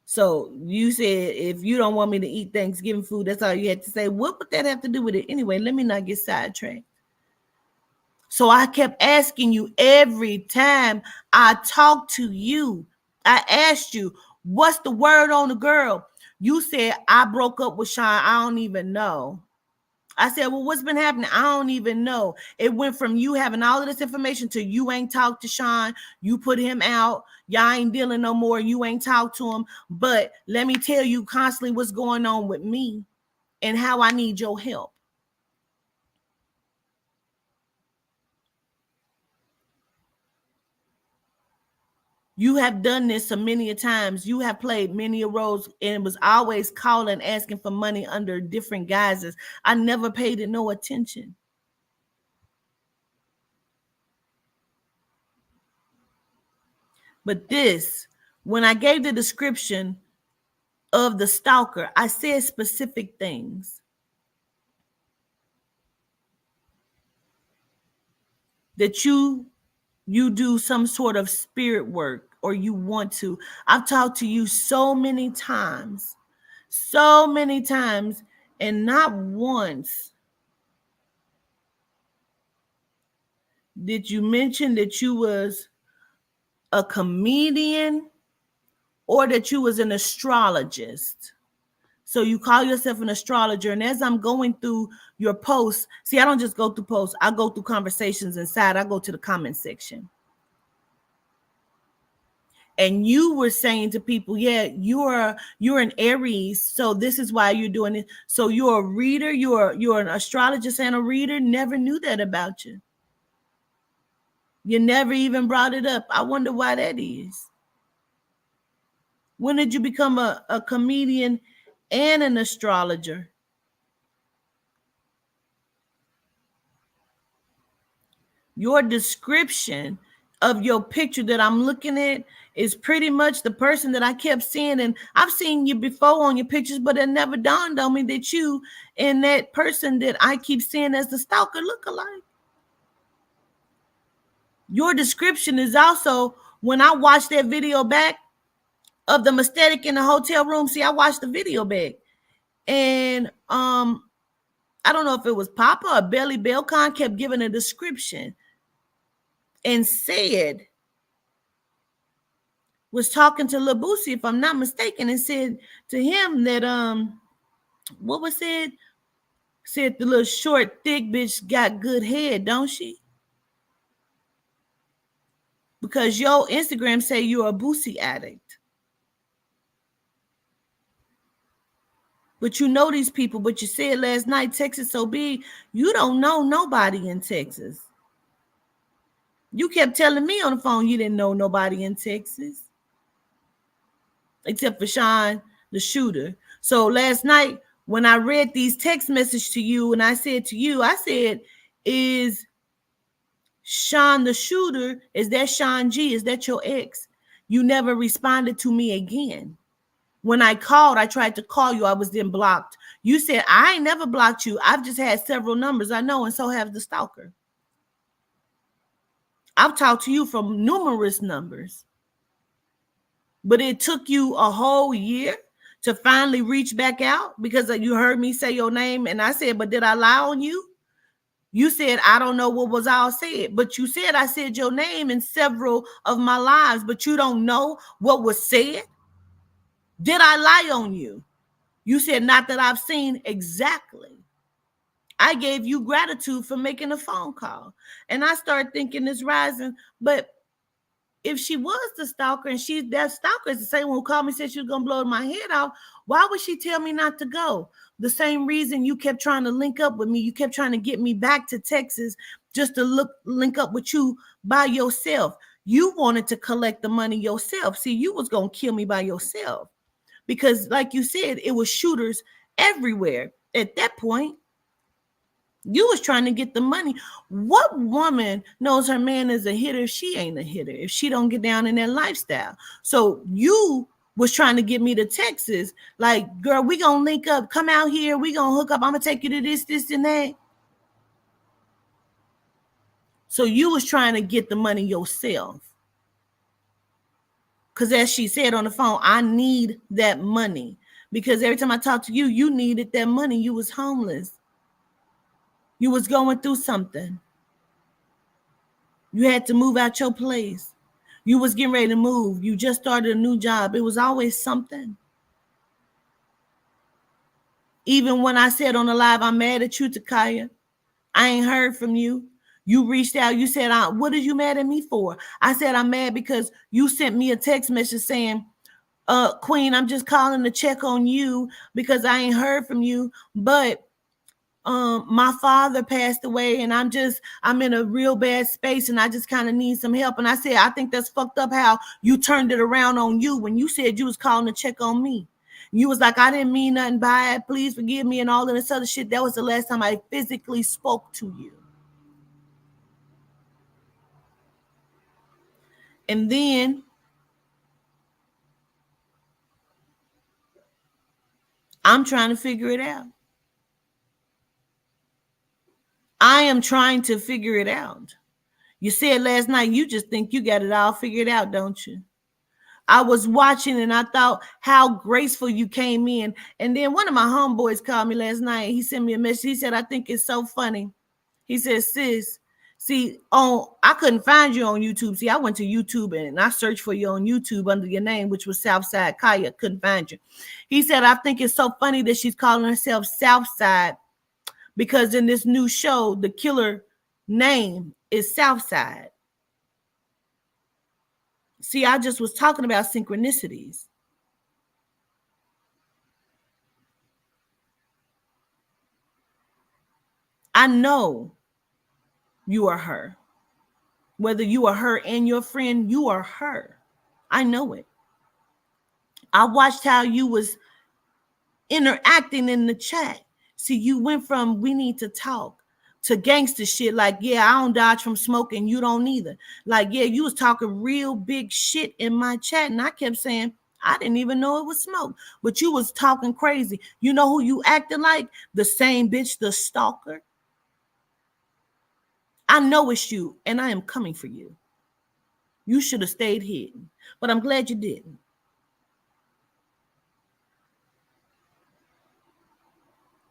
So you said if you don't want me to eat Thanksgiving food, that's all you had to say. What would that have to do with it? Anyway, let me not get sidetracked. So I kept asking you every time I talked to you. I asked you, what's the word on the girl? You said, I broke up with Sean. I don't even know. I said, well, what's been happening? I don't even know. It went from you having all of this information to you ain't talked to Sean. You put him out. Y'all ain't dealing no more. You ain't talked to him. But let me tell you constantly what's going on with me and how I need your help. You have done this so many a times. You have played many a roles and was always calling, asking for money under different guises. I never paid it no attention. But this, when I gave the description of the stalker, I said specific things. That you do some sort of spirit work or you want to. I've talked to you so many times, and not once did you mention that you was a comedian or that you was an astrologist. So you call yourself an astrologer. And as I'm going through your posts, see, I don't just go through posts. I go through conversations inside. I go to the comment section. And you were saying to people, yeah, you're an Aries, so this is why you're doing it. So you're a reader, you're an astrologist and a reader. Never knew that about you. You never even brought it up. I wonder why that is. When did you become a comedian and an astrologer? Your description of your picture that I'm looking at is pretty much the person that I kept seeing. And I've seen you before on your pictures, but it never dawned on me that you and that person that I keep seeing as the stalker look alike. Your description is also, when I watched that video back of the mistake in the hotel room, see, I watched the video back. And I don't know if it was Papa or Belly Belcon kept giving a description and said, was talking to Lil Boosie, if I'm not mistaken, and said to him that what was said? Said the little short, thick bitch got good head, don't she? Because your Instagram say you're a Boosie addict. But you know these people, but you said last night, Texas so big, you don't know nobody in Texas. You kept telling me on the phone you didn't know nobody in Texas. Except for Sean, the shooter. So last night, when I read these text messages to you, and I said to you, I said, is Sean the shooter, is that Sean G? Is that your ex? You never responded to me again. When I called, I tried to call you. I was then blocked. You said, I ain't never blocked you. I've just had several numbers. I know, and so have the stalker. I've talked to you from numerous numbers. But it took you a whole year to finally reach back out because you heard me say your name. And I said, but did I lie on you? You said, I don't know what was all said. But you said I said your name in several of my lives, but you don't know what was said. Did I lie on you? You said, not that I've seen. Exactly. I gave you gratitude for making a phone call. And I started thinking this rising, but if she was the stalker and that stalker is the same one who called me and said she was going to blow my head off, why would she tell me not to go? The same reason you kept trying to link up with me. You kept trying to get me back to Texas just to link up with you by yourself. You wanted to collect the money yourself. See, you was going to kill me by yourself because like you said, it was shooters everywhere at that point. You was trying to get the money. What woman knows her man is a hitter if she ain't a hitter, if she don't get down in that lifestyle? So you was trying to get me to Texas. Like, girl, we going to link up. Come out here. We going to hook up. I'm going to take you to this, and that. So you was trying to get the money yourself. Because as she said on the phone, I need that money. Because every time I talked to you, you needed that money. You was homeless. You was going through something. You had to move out your place. You was getting ready to move. You just started a new job. It was always something. Even when I said on the live, I'm mad at you, Takaya. I ain't heard from you. You reached out. You said, what are you mad at me for? I said, I'm mad because you sent me a text message saying, Queen, I'm just calling to check on you because I ain't heard from you. But my father passed away and I'm in a real bad space and I just kind of need some help. And I said, I think that's fucked up how you turned it around on you when you said you was calling to check on me. You was like, I didn't mean nothing by it. Please forgive me and all of this other shit. That was the last time I physically spoke to you. And then I'm trying to figure it out. I am trying to figure it out. You said last night you just think you got it all figured out, don't you? I was watching and I thought how graceful you came in. And then one of my homeboys called me last night. He sent me a message. He said, I think it's so funny. He said, sis, see, I couldn't find you on YouTube. See, I went to YouTube and I searched for you on YouTube under your name, which was Southside Kaya. Couldn't find you. He said, I think it's so funny that she's calling herself Southside because in this new show, the killer name is Southside. See, I just was talking about synchronicities. I know you are her. Whether you are her and your friend, you are her. I know it. I watched how you was interacting in the chat. See, you went from we need to talk to gangster shit. Like, yeah, I don't dodge from smoking. You don't either. Like, yeah, you was talking real big shit in my chat. And I kept saying, I didn't even know it was smoke. But you was talking crazy. You know who you acting like? The same bitch, the stalker. I know it's you, and I am coming for you. You should have stayed hidden. But I'm glad you didn't.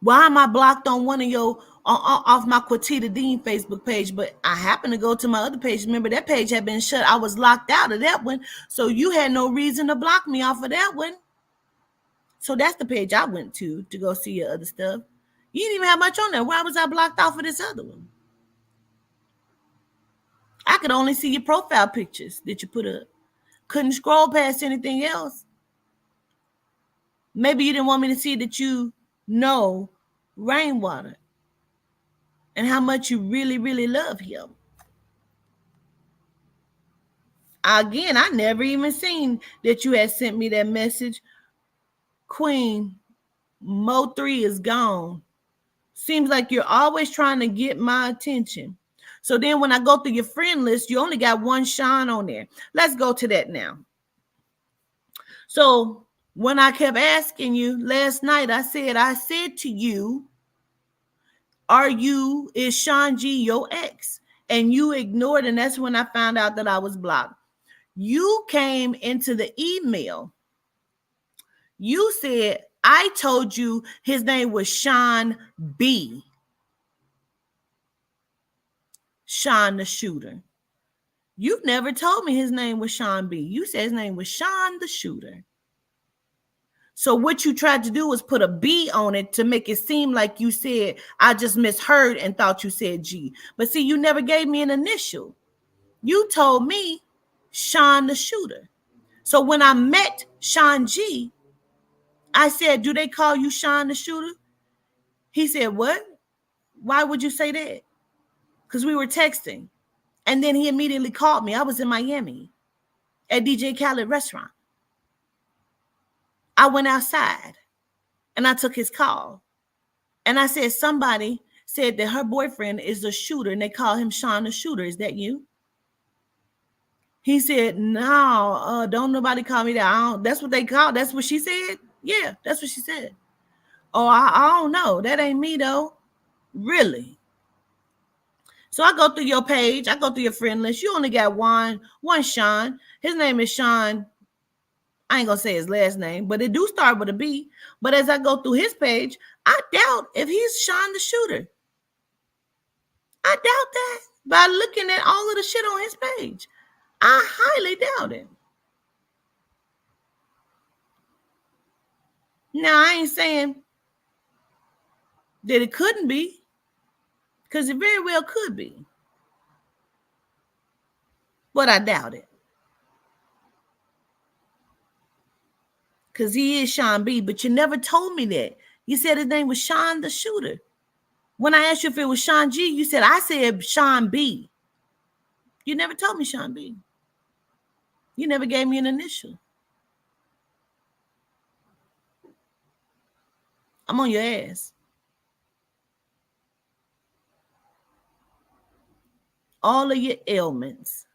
Why am I blocked on one of your off my Quatita Dean Facebook page? But I happen to go to my other page. Remember, that page had been shut. I was locked out of that one. So you had no reason to block me off of that one. So that's the page I went to go see your other stuff. You didn't even have much on there. Why was I blocked off of this other one? I could only see your profile pictures that you put up. Couldn't scroll past anything else. Maybe you didn't want me to see that you know Rainwater and how much you really, really love him. Again, I never even seen that you had sent me that message. Queen, Mo3 is gone. Seems like you're always trying to get my attention. So then when I go through your friend list, you only got one Sean on there. Let's go to that now. So when I kept asking you last night, I said to you, is Sean G your ex? And you ignored, and that's when I found out that I was blocked. You came into the email. You said, I told you his name was Sean B. Sean the shooter. You never told me his name was Sean B. You said his name was Sean the shooter. So what you tried to do was put a B on it to make it seem like you said, I just misheard and thought you said G. But see, you never gave me an initial. You told me Sean the shooter. So when I met Sean G, I said, do they call you Sean the shooter? He said, what? Why would you say that? Because we were texting. And then he immediately called me. I was in Miami at DJ Callout restaurant. I went outside and I took his call. And I said, somebody said that her boyfriend is a shooter and they call him Sean the shooter. Is that you? He said, no, don't nobody call me that. That's what they call. That's what she said. Yeah, that's what she said. Oh, I don't know. That ain't me though. Really? So I go through your page. I go through your friend list. You only got one Sean. His name is Sean. I ain't gonna say his last name, but it do start with a B. But as I go through his page, I doubt if he's Sean the shooter. I doubt that by looking at all of the shit on his page. I highly doubt it. Now, I ain't saying that it couldn't be, because it very well could be. But I doubt it. Because he is Sean B, but you never told me that. You said his name was Sean the shooter. When I asked you if it was Sean G, you said, I said Sean B. You never told me Sean B. You never gave me an initial. I'm on your ass. All of your ailments.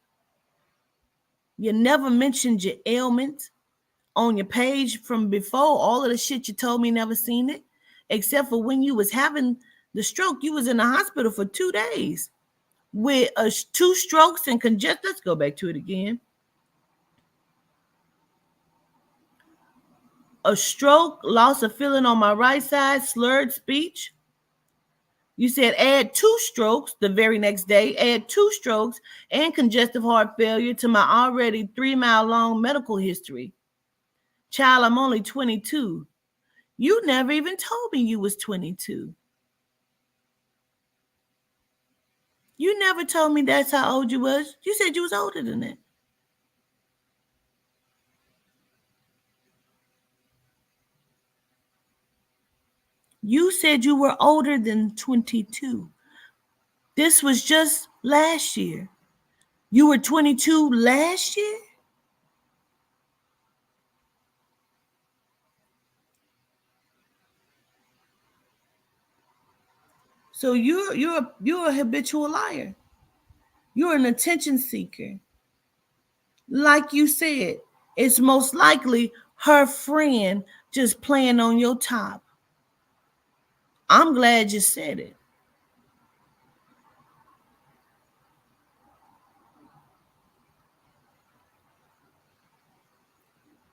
You never mentioned your ailments on your page from before. All of the shit you told me, never seen it. Except for when you was having the stroke, you was in the hospital for 2 days with 2 strokes and congestion. Let's go back to it again. A stroke, loss of feeling on my right side, slurred speech. You said add 2 strokes the very next day, add 2 strokes and congestive heart failure to my already 3-mile long medical history. Child, I'm only 22. You never even told me you was 22. You never told me that's how old you was. You said you was older than that. You said you were older than 22. This was just last year. You were 22 last year? So you're a habitual liar. You're an attention seeker. Like you said, it's most likely her friend just playing on your top. I'm glad you said it.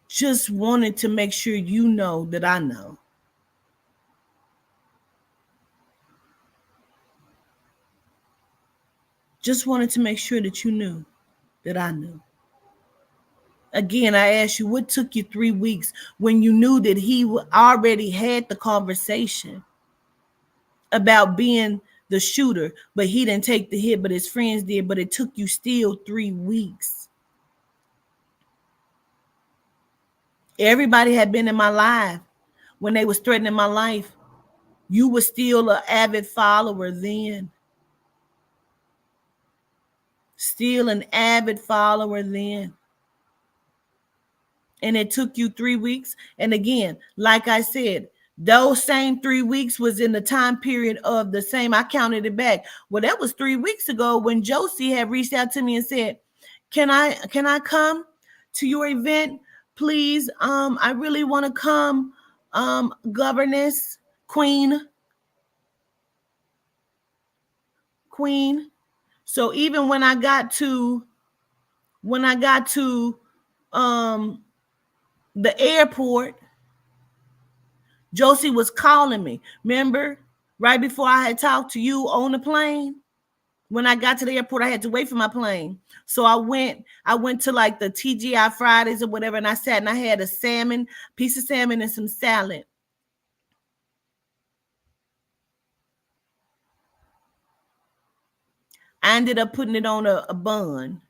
Just wanted to make sure you know that I know. Just wanted to make sure that you knew that I knew. Again, I asked you, what took you 3 weeks when you knew that he already had the conversation about being the shooter, but he didn't take the hit, but his friends did, but it took you still 3 weeks. Everybody had been in my life when they was threatening my life. You were still an avid follower then. Still an avid follower then. And it took you 3 weeks. And again, like I said, those same 3 weeks was in the time period of the same. I counted it back. Well, that was 3 weeks ago when Josie had reached out to me and said, Can I come to your event, please? I really want to come, governess, queen. So even when I got to the airport, Josie was calling me. Remember, right before I had talked to you on the plane? When I got to the airport, I had to wait for my plane. So I went to like the TGI Fridays or whatever, and I sat and I had a piece of salmon and some salad. I ended up putting it on a bun.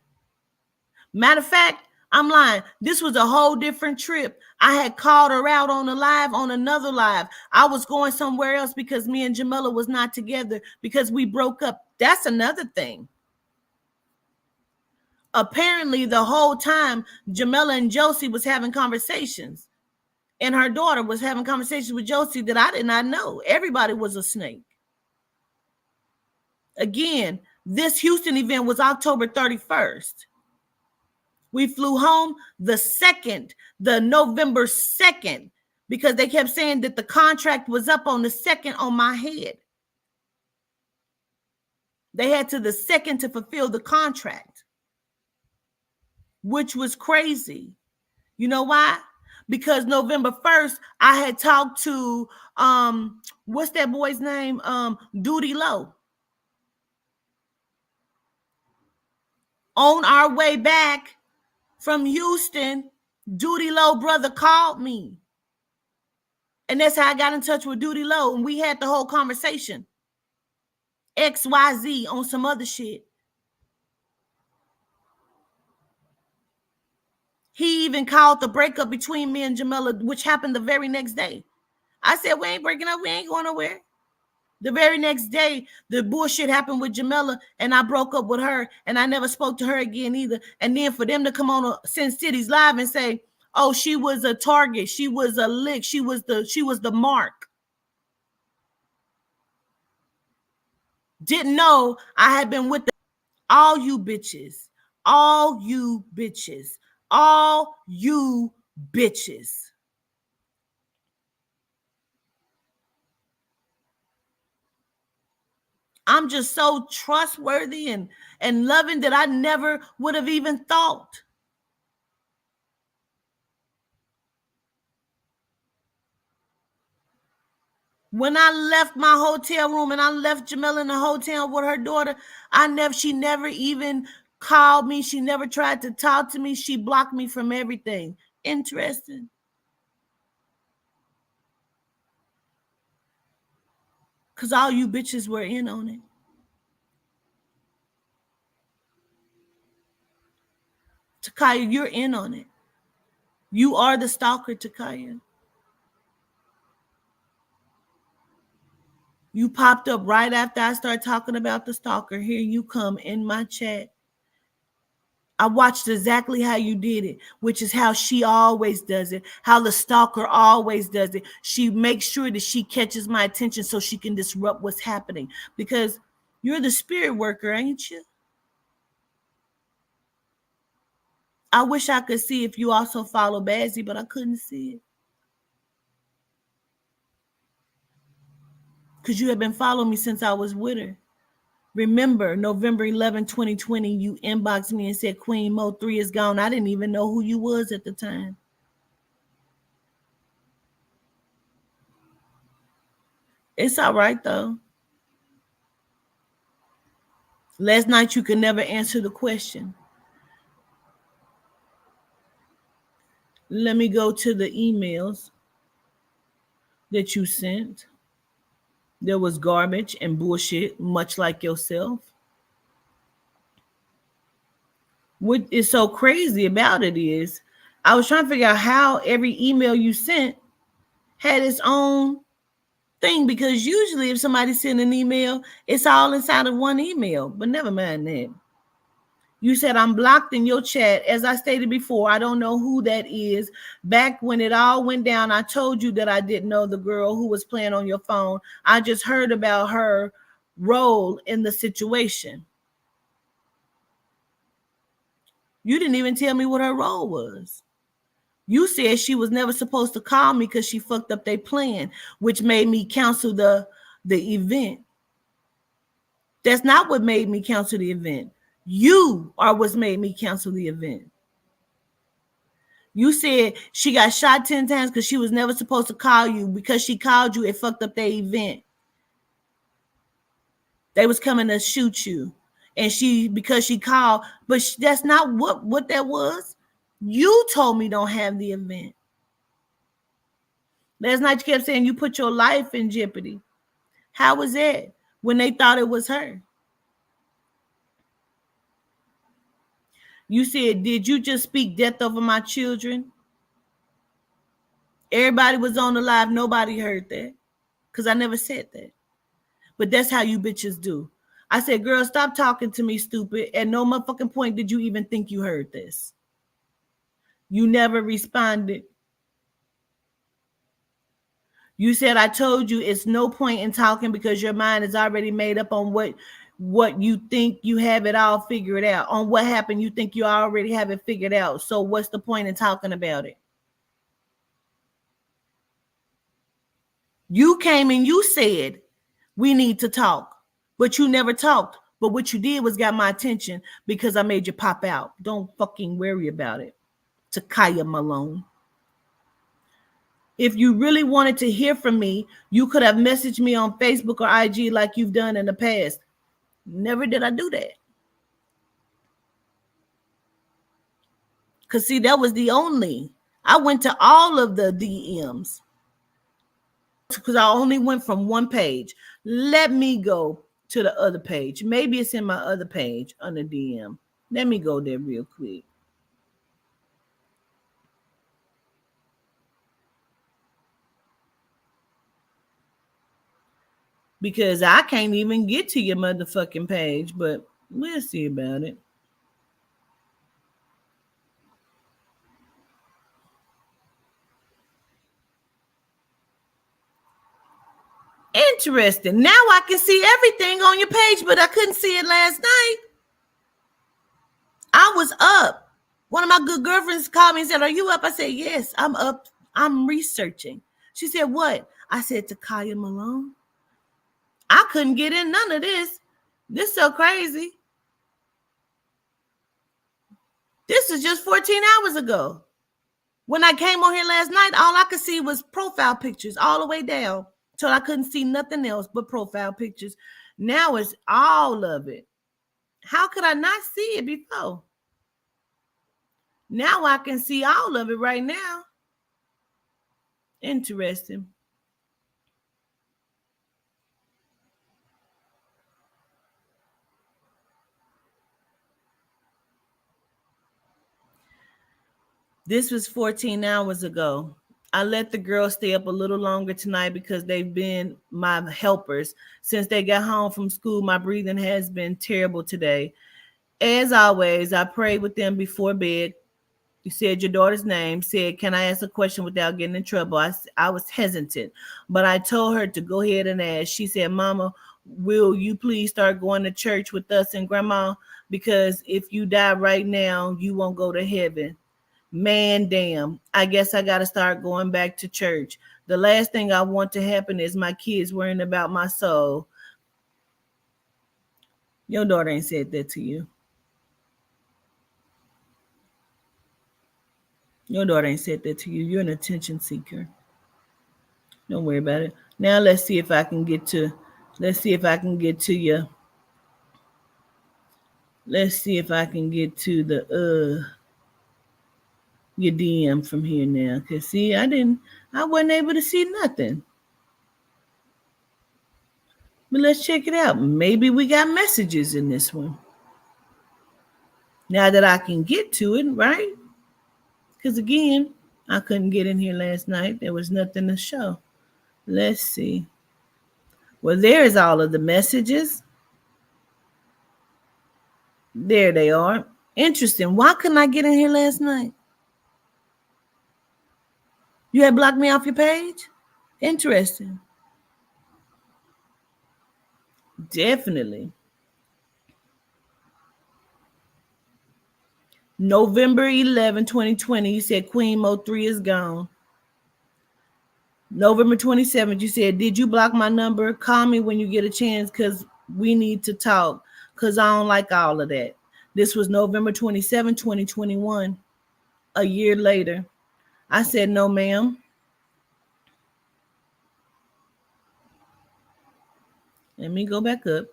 Matter of fact, I'm lying. This was a whole different trip. I had called her out on another live. I was going somewhere else because me and Jamila was not together because we broke up. That's another thing. Apparently, the whole time, Jamila and Josie was having conversations. And her daughter was having conversations with Josie that I did not know. Everybody was a snake. Again, this Houston event was October 31st. We flew home the November 2nd, because they kept saying that the contract was up on the 2nd on my head. They had to the second to fulfill the contract, which was crazy. You know why? Because November 1st, I had talked to what's that boy's name? Duty Low. On our way back from Houston, Duty Low brother called me. And that's how I got in touch with Duty Low. And we had the whole conversation. XYZ on some other shit. He even called the breakup between me and Jamila, which happened the very next day. I said, we ain't breaking up. We ain't going nowhere. The very next day, the bullshit happened with Jamila, and I broke up with her, and I never spoke to her again either. And then for them to come on Sin Cities Live and say, oh, she was a target. She was a lick. She was the mark. Didn't know I had been with all you bitches, all you bitches, all you bitches. I'm just so trustworthy and loving that I never would have even thought. When I left my hotel room and I left Jamila in the hotel with her daughter, she never even called me. She never tried to talk to me. She blocked me from everything. Interesting. Because all you bitches were in on it. Takaya, you're in on it. You are the stalker, Takaya. You popped up right after I started talking about the stalker. Here you come in my chat. I watched exactly how you did it, which is how she always does it, how the stalker always does it. She makes sure that she catches my attention so she can disrupt what's happening. Because you're the spirit worker, ain't you? I wish I could see if you also follow Bazzy, but I couldn't see it. Because you have been following me since I was with her. Remember, November 11, 2020, you inboxed me and said Queen Mo 3 is gone. I didn't even know who you was at the time. It's all right, though. Last night, you could never answer the question. Let me go to the emails that you sent. There was garbage and bullshit, much like yourself. What is so crazy about it is, I was trying to figure out how every email you sent had its own thing, because usually if somebody sent an email, it's all inside of one email. But never mind that. You said I'm blocked in your chat. As I stated before, I don't know who that is. Back when it all went down, I told you that I didn't know the girl who was playing on your phone. I just heard about her role in the situation. You didn't even tell me what her role was. You said she was never supposed to call me because she fucked up their plan, which made me cancel the event. That's not what made me cancel the event. You are what's made me cancel the event. You said she got shot 10 times because she was never supposed to call you. Because she called you, it fucked up their event. They was coming to shoot you. And because she called, but that's not what that was. You told me don't have the event. Last night you kept saying you put your life in jeopardy. How was that when they thought it was her? You said, did you just speak death over my children? Everybody was on the live. Nobody heard that because I never said that. But that's how you bitches do. I said, girl, stop talking to me, stupid. At no motherfucking point did you even think you heard this. You never responded. You said, I told you it's no point in talking because your mind is already made up on what you think you have it all figured out. On what happened, you think you already have it figured out. So what's the point in talking about it? You came and you said, we need to talk, but you never talked. But what you did was got my attention because I made you pop out. Don't fucking worry about it. Takaya Malone. If you really wanted to hear from me, you could have messaged me on Facebook or IG like you've done in the past. Never did I do that. Because, see, that was the only. I went to all of the DMs because I only went from one page. Let me go to the other page. Maybe it's in my other page under DM. Let me go there real quick. Because I can't even get to your motherfucking page, but we'll see about it. Interesting. Now I can see everything on your page, but I couldn't see it last night. I was up. One of my good girlfriends called me and said, "Are you up?" I said, "Yes, I'm up. I'm researching." She said, "What?" I said, "Takaya Malone." I couldn't get in none of this. This is so crazy. This is just 14 hours ago. When I came on here last night, all I could see was profile pictures all the way down till I couldn't see nothing else but profile pictures. Now it's all of it. How could I not see it before? Now I can see all of it right now. Interesting. This was 14 hours ago. I let the girls stay up a little longer tonight because they've been my helpers. Since they got home from school, my breathing has been terrible today. As always, I prayed with them before bed. You said your daughter's name, said, "Can I ask a question without getting in trouble?" I was hesitant, but I told her to go ahead and ask. She said, "Mama, will you please start going to church with us and Grandma? Because if you die right now, you won't go to heaven." Man, damn. I guess I got to start going back to church. The last thing I want to happen is my kids worrying about my soul. Your daughter ain't said that to you. Your daughter ain't said that to you. You're an attention seeker. Don't worry about it. Now let's see if I can get to you. Let's see if I can get to the your DM from here now. Cause see, I wasn't able to see nothing. But let's check it out. Maybe we got messages in this one. Now that I can get to it, right? Because again, I couldn't get in here last night. There was nothing to show. Let's see. Well, there's all of the messages. There they are. Interesting. Why couldn't I get in here last night? You had blocked me off your page? Interesting. Definitely. November 11, 2020, you said Queen Mo 3 is gone. November 27th, you said, "Did you block my number? Call me when you get a chance because we need to talk because I don't like all of that." This was November 27, 2021, a year later. I said, "No, ma'am." Let me go back up.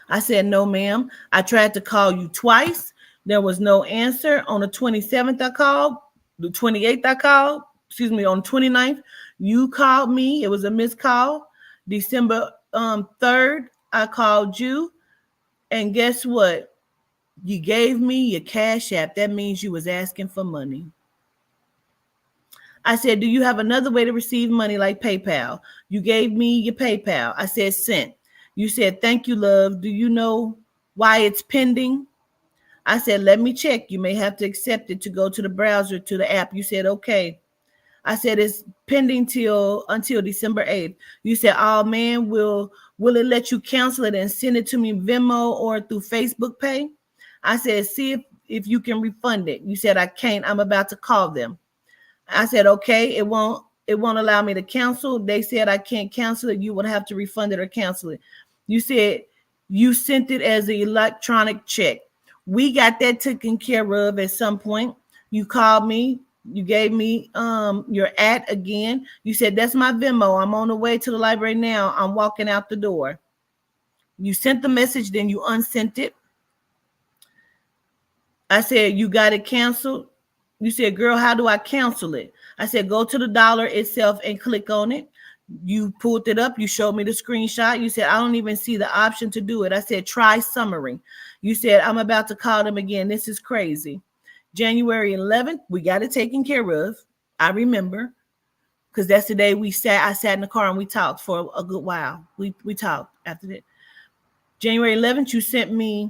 I said, "No, ma'am. I tried to call you twice. There was no answer. On the 27th, I called. The 28th, I called. On the 29th, you called me. It was a missed call. December 3rd, I called you. And guess what? You gave me your Cash App. That means you was asking for money." I said, "Do you have another way to receive money like PayPal?" You gave me your PayPal. I said, "Sent." You said, "Thank you, love. Do you know why it's pending?" I said, "Let me check. You may have to accept it to go to the browser, to the app." You said, "Okay." I said, "It's pending until December 8th. You said, "Oh man, will it let you cancel it and send it to me Venmo or through Facebook Pay?" I said, "See if you can refund it." You said, "I can't. I'm about to call them." I said, "Okay, it won't allow me to cancel." They said, "I can't cancel it. You would have to refund it or cancel it." You said, You sent it as an electronic check. We got that taken care of at some point. You called me. You gave me your at again. You said, that's my Venmo. I'm on the way to the library now. I'm walking out the door. You sent the message, then you unsent it. I said, you got it canceled. You said, girl, how do I cancel it? I said, go to the dollar itself and click on it. You pulled it up. You showed me the screenshot. You said, I don't even see the option to do it. I said, try summary. You said, I'm about to call them again. This is crazy. January 11th, we got it taken care of. I remember, because that's the day I sat in the car and we talked for a good while. We talked after that. January 11th, you sent me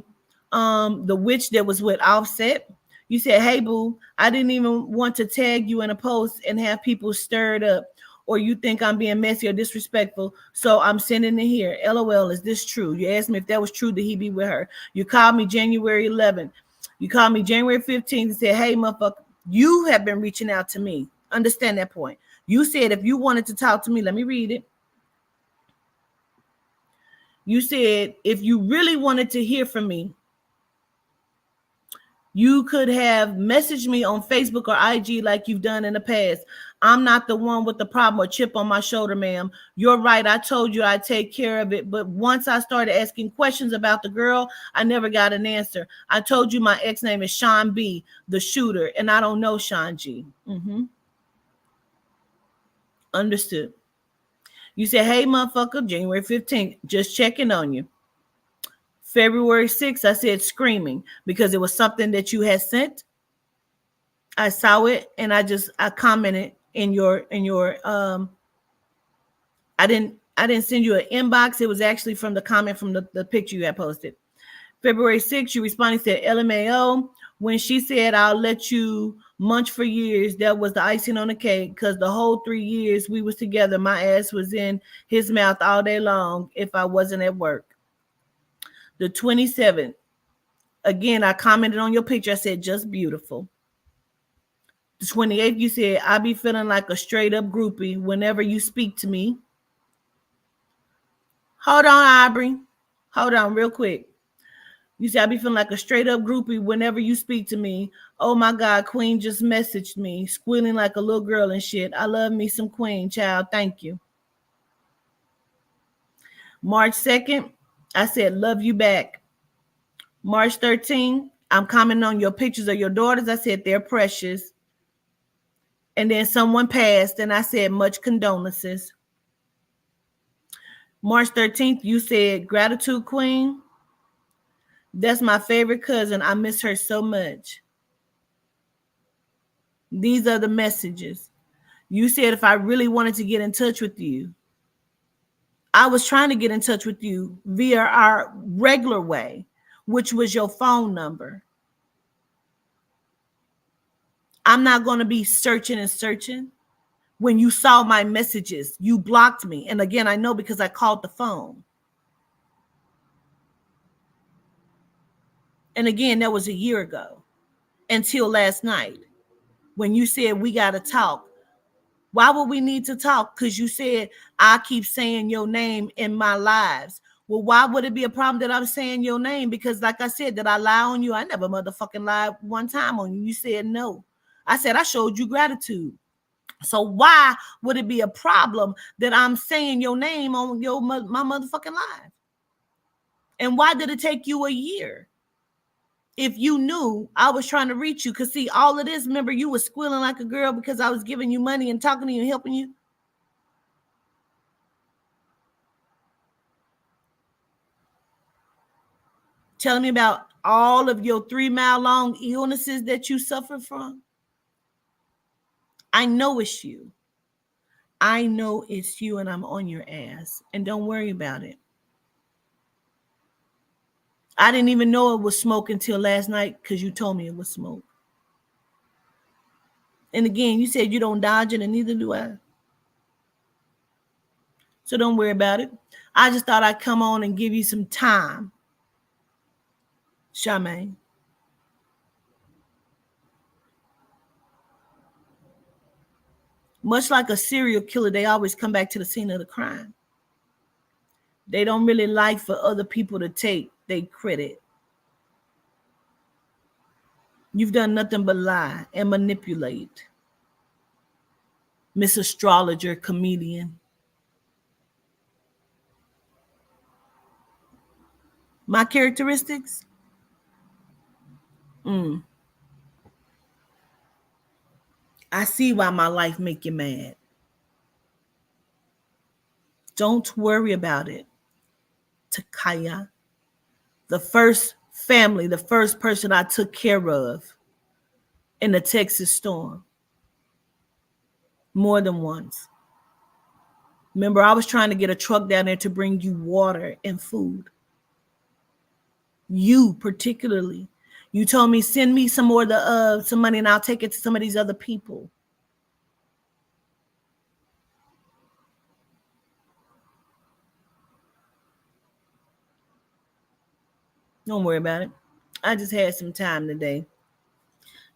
the witch that was with Offset. You said, hey, boo, I didn't even want to tag you in a post and have people stirred up, or you think I'm being messy or disrespectful, so I'm sending it here. LOL, is this true? You asked me if that was true, did he be with her? You called me January 11th. You called me January 15th and said, hey, motherfucker, you have been reaching out to me. Understand that point. You said if you wanted to talk to me, let me read it. You said if you really wanted to hear from me, you could have messaged me on Facebook or IG like you've done in the past. I'm not the one with the problem or chip on my shoulder, ma'am. You're right. I told you I'd take care of it. But once I started asking questions about the girl, I never got an answer. I told you my ex name is Sean B, the shooter, and I don't know Sean G. Understood. You said, hey, motherfucker, January 15th, just checking on you. February 6th, I said screaming because it was something that you had sent. I saw it and I commented in your I didn't send you an inbox. It was actually from the comment from the picture you had posted. February 6th, you responded, said LMAO. When she said I'll let you munch for years, that was the icing on the cake, because the whole 3 years we was together, my ass was in his mouth all day long if I wasn't at work. The 27th, again, I commented on your picture. I said, just beautiful. The 28th, you said, I be feeling like a straight up groupie whenever you speak to me. Hold on, Aubrey. Hold on real quick. You said, I be feeling like a straight up groupie whenever you speak to me. Oh my God, Queen just messaged me, squealing like a little girl and shit. I love me some Queen, child. Thank you. March 2nd, I said, love you back. March 13th, I'm commenting on your pictures of your daughters. I said, they're precious. And then someone passed, and I said, much condolences. March 13th, you said, gratitude, Queen. That's my favorite cousin. I miss her so much. These are the messages. You said if I really wanted to get in touch with you, I was trying to get in touch with you via our regular way, which was your phone number. I'm not going to be searching and searching. When you saw my messages, you blocked me. And again, I know because I called the phone. And again, that was a year ago until last night when you said we got to talk. Why would we need to talk? Because you said I keep saying your name in my lives. Well, why would it be a problem that I'm saying your name? Because like I said, did I lie on you? I never motherfucking lied one time on you. You said no. I said I showed you gratitude. So why would it be a problem that I'm saying your name on my motherfucking live? And why did it take you a year? If you knew I was trying to reach you, because see, all of this, remember, you was squealing like a girl because I was giving you money and talking to you and helping you. Telling me about all of your 3-mile long illnesses that you suffer from. I know it's you. I know it's you, and I'm on your ass. And don't worry about it. I didn't even know it was smoke until last night because you told me it was smoke. And again, you said you don't dodge it, and neither do I. So don't worry about it. I just thought I'd come on and give you some time. Charmaine. Much like a serial killer, they always come back to the scene of the crime. They don't really like for other people to take their credit. You've done nothing but lie and manipulate. Miss Astrologer, comedian. My characteristics? Mm, I see why my life make you mad. Don't worry about it. Takaya. The first family, the first person I took care of in the Texas storm. More than once. Remember, I was trying to get a truck down there to bring you water and food. You particularly. You told me send me some more the some money and I'll take it to some of these other people. Don't worry about it. I just had some time today.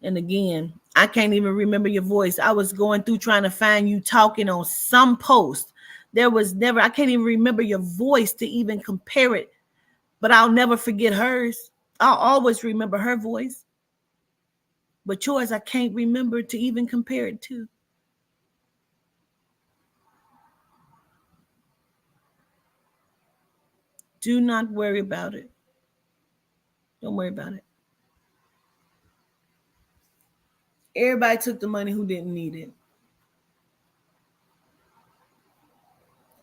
And again, I can't even remember your voice. I was going through trying to find you talking on some post. There was never, I can't even remember your voice to even compare it, but I'll never forget hers. I'll always remember her voice. But yours, I can't remember to even compare it to. Do not worry about it. Don't worry about it. Everybody took the money who didn't need it.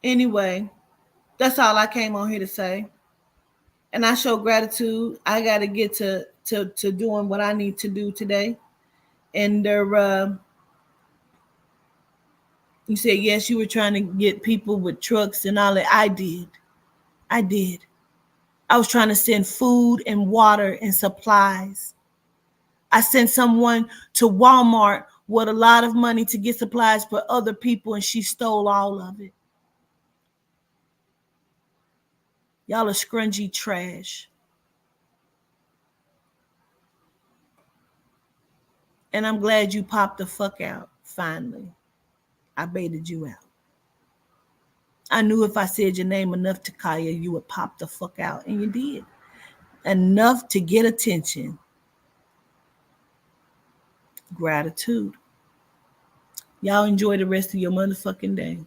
Anyway, that's all I came on here to say. And I show gratitude. I got to get to doing what I need to do today. And you said, yes, you were trying to get people with trucks and all that. I did. I did. I was trying to send food and water and supplies. I sent someone to Walmart with a lot of money to get supplies for other people, and she stole all of it. Y'all are scrungy trash. And I'm glad you popped the fuck out, finally. I baited you out. I knew if I said your name enough to Kaya, you would pop the fuck out, and you did. Enough to get attention. Gratitude. Y'all enjoy the rest of your motherfucking day.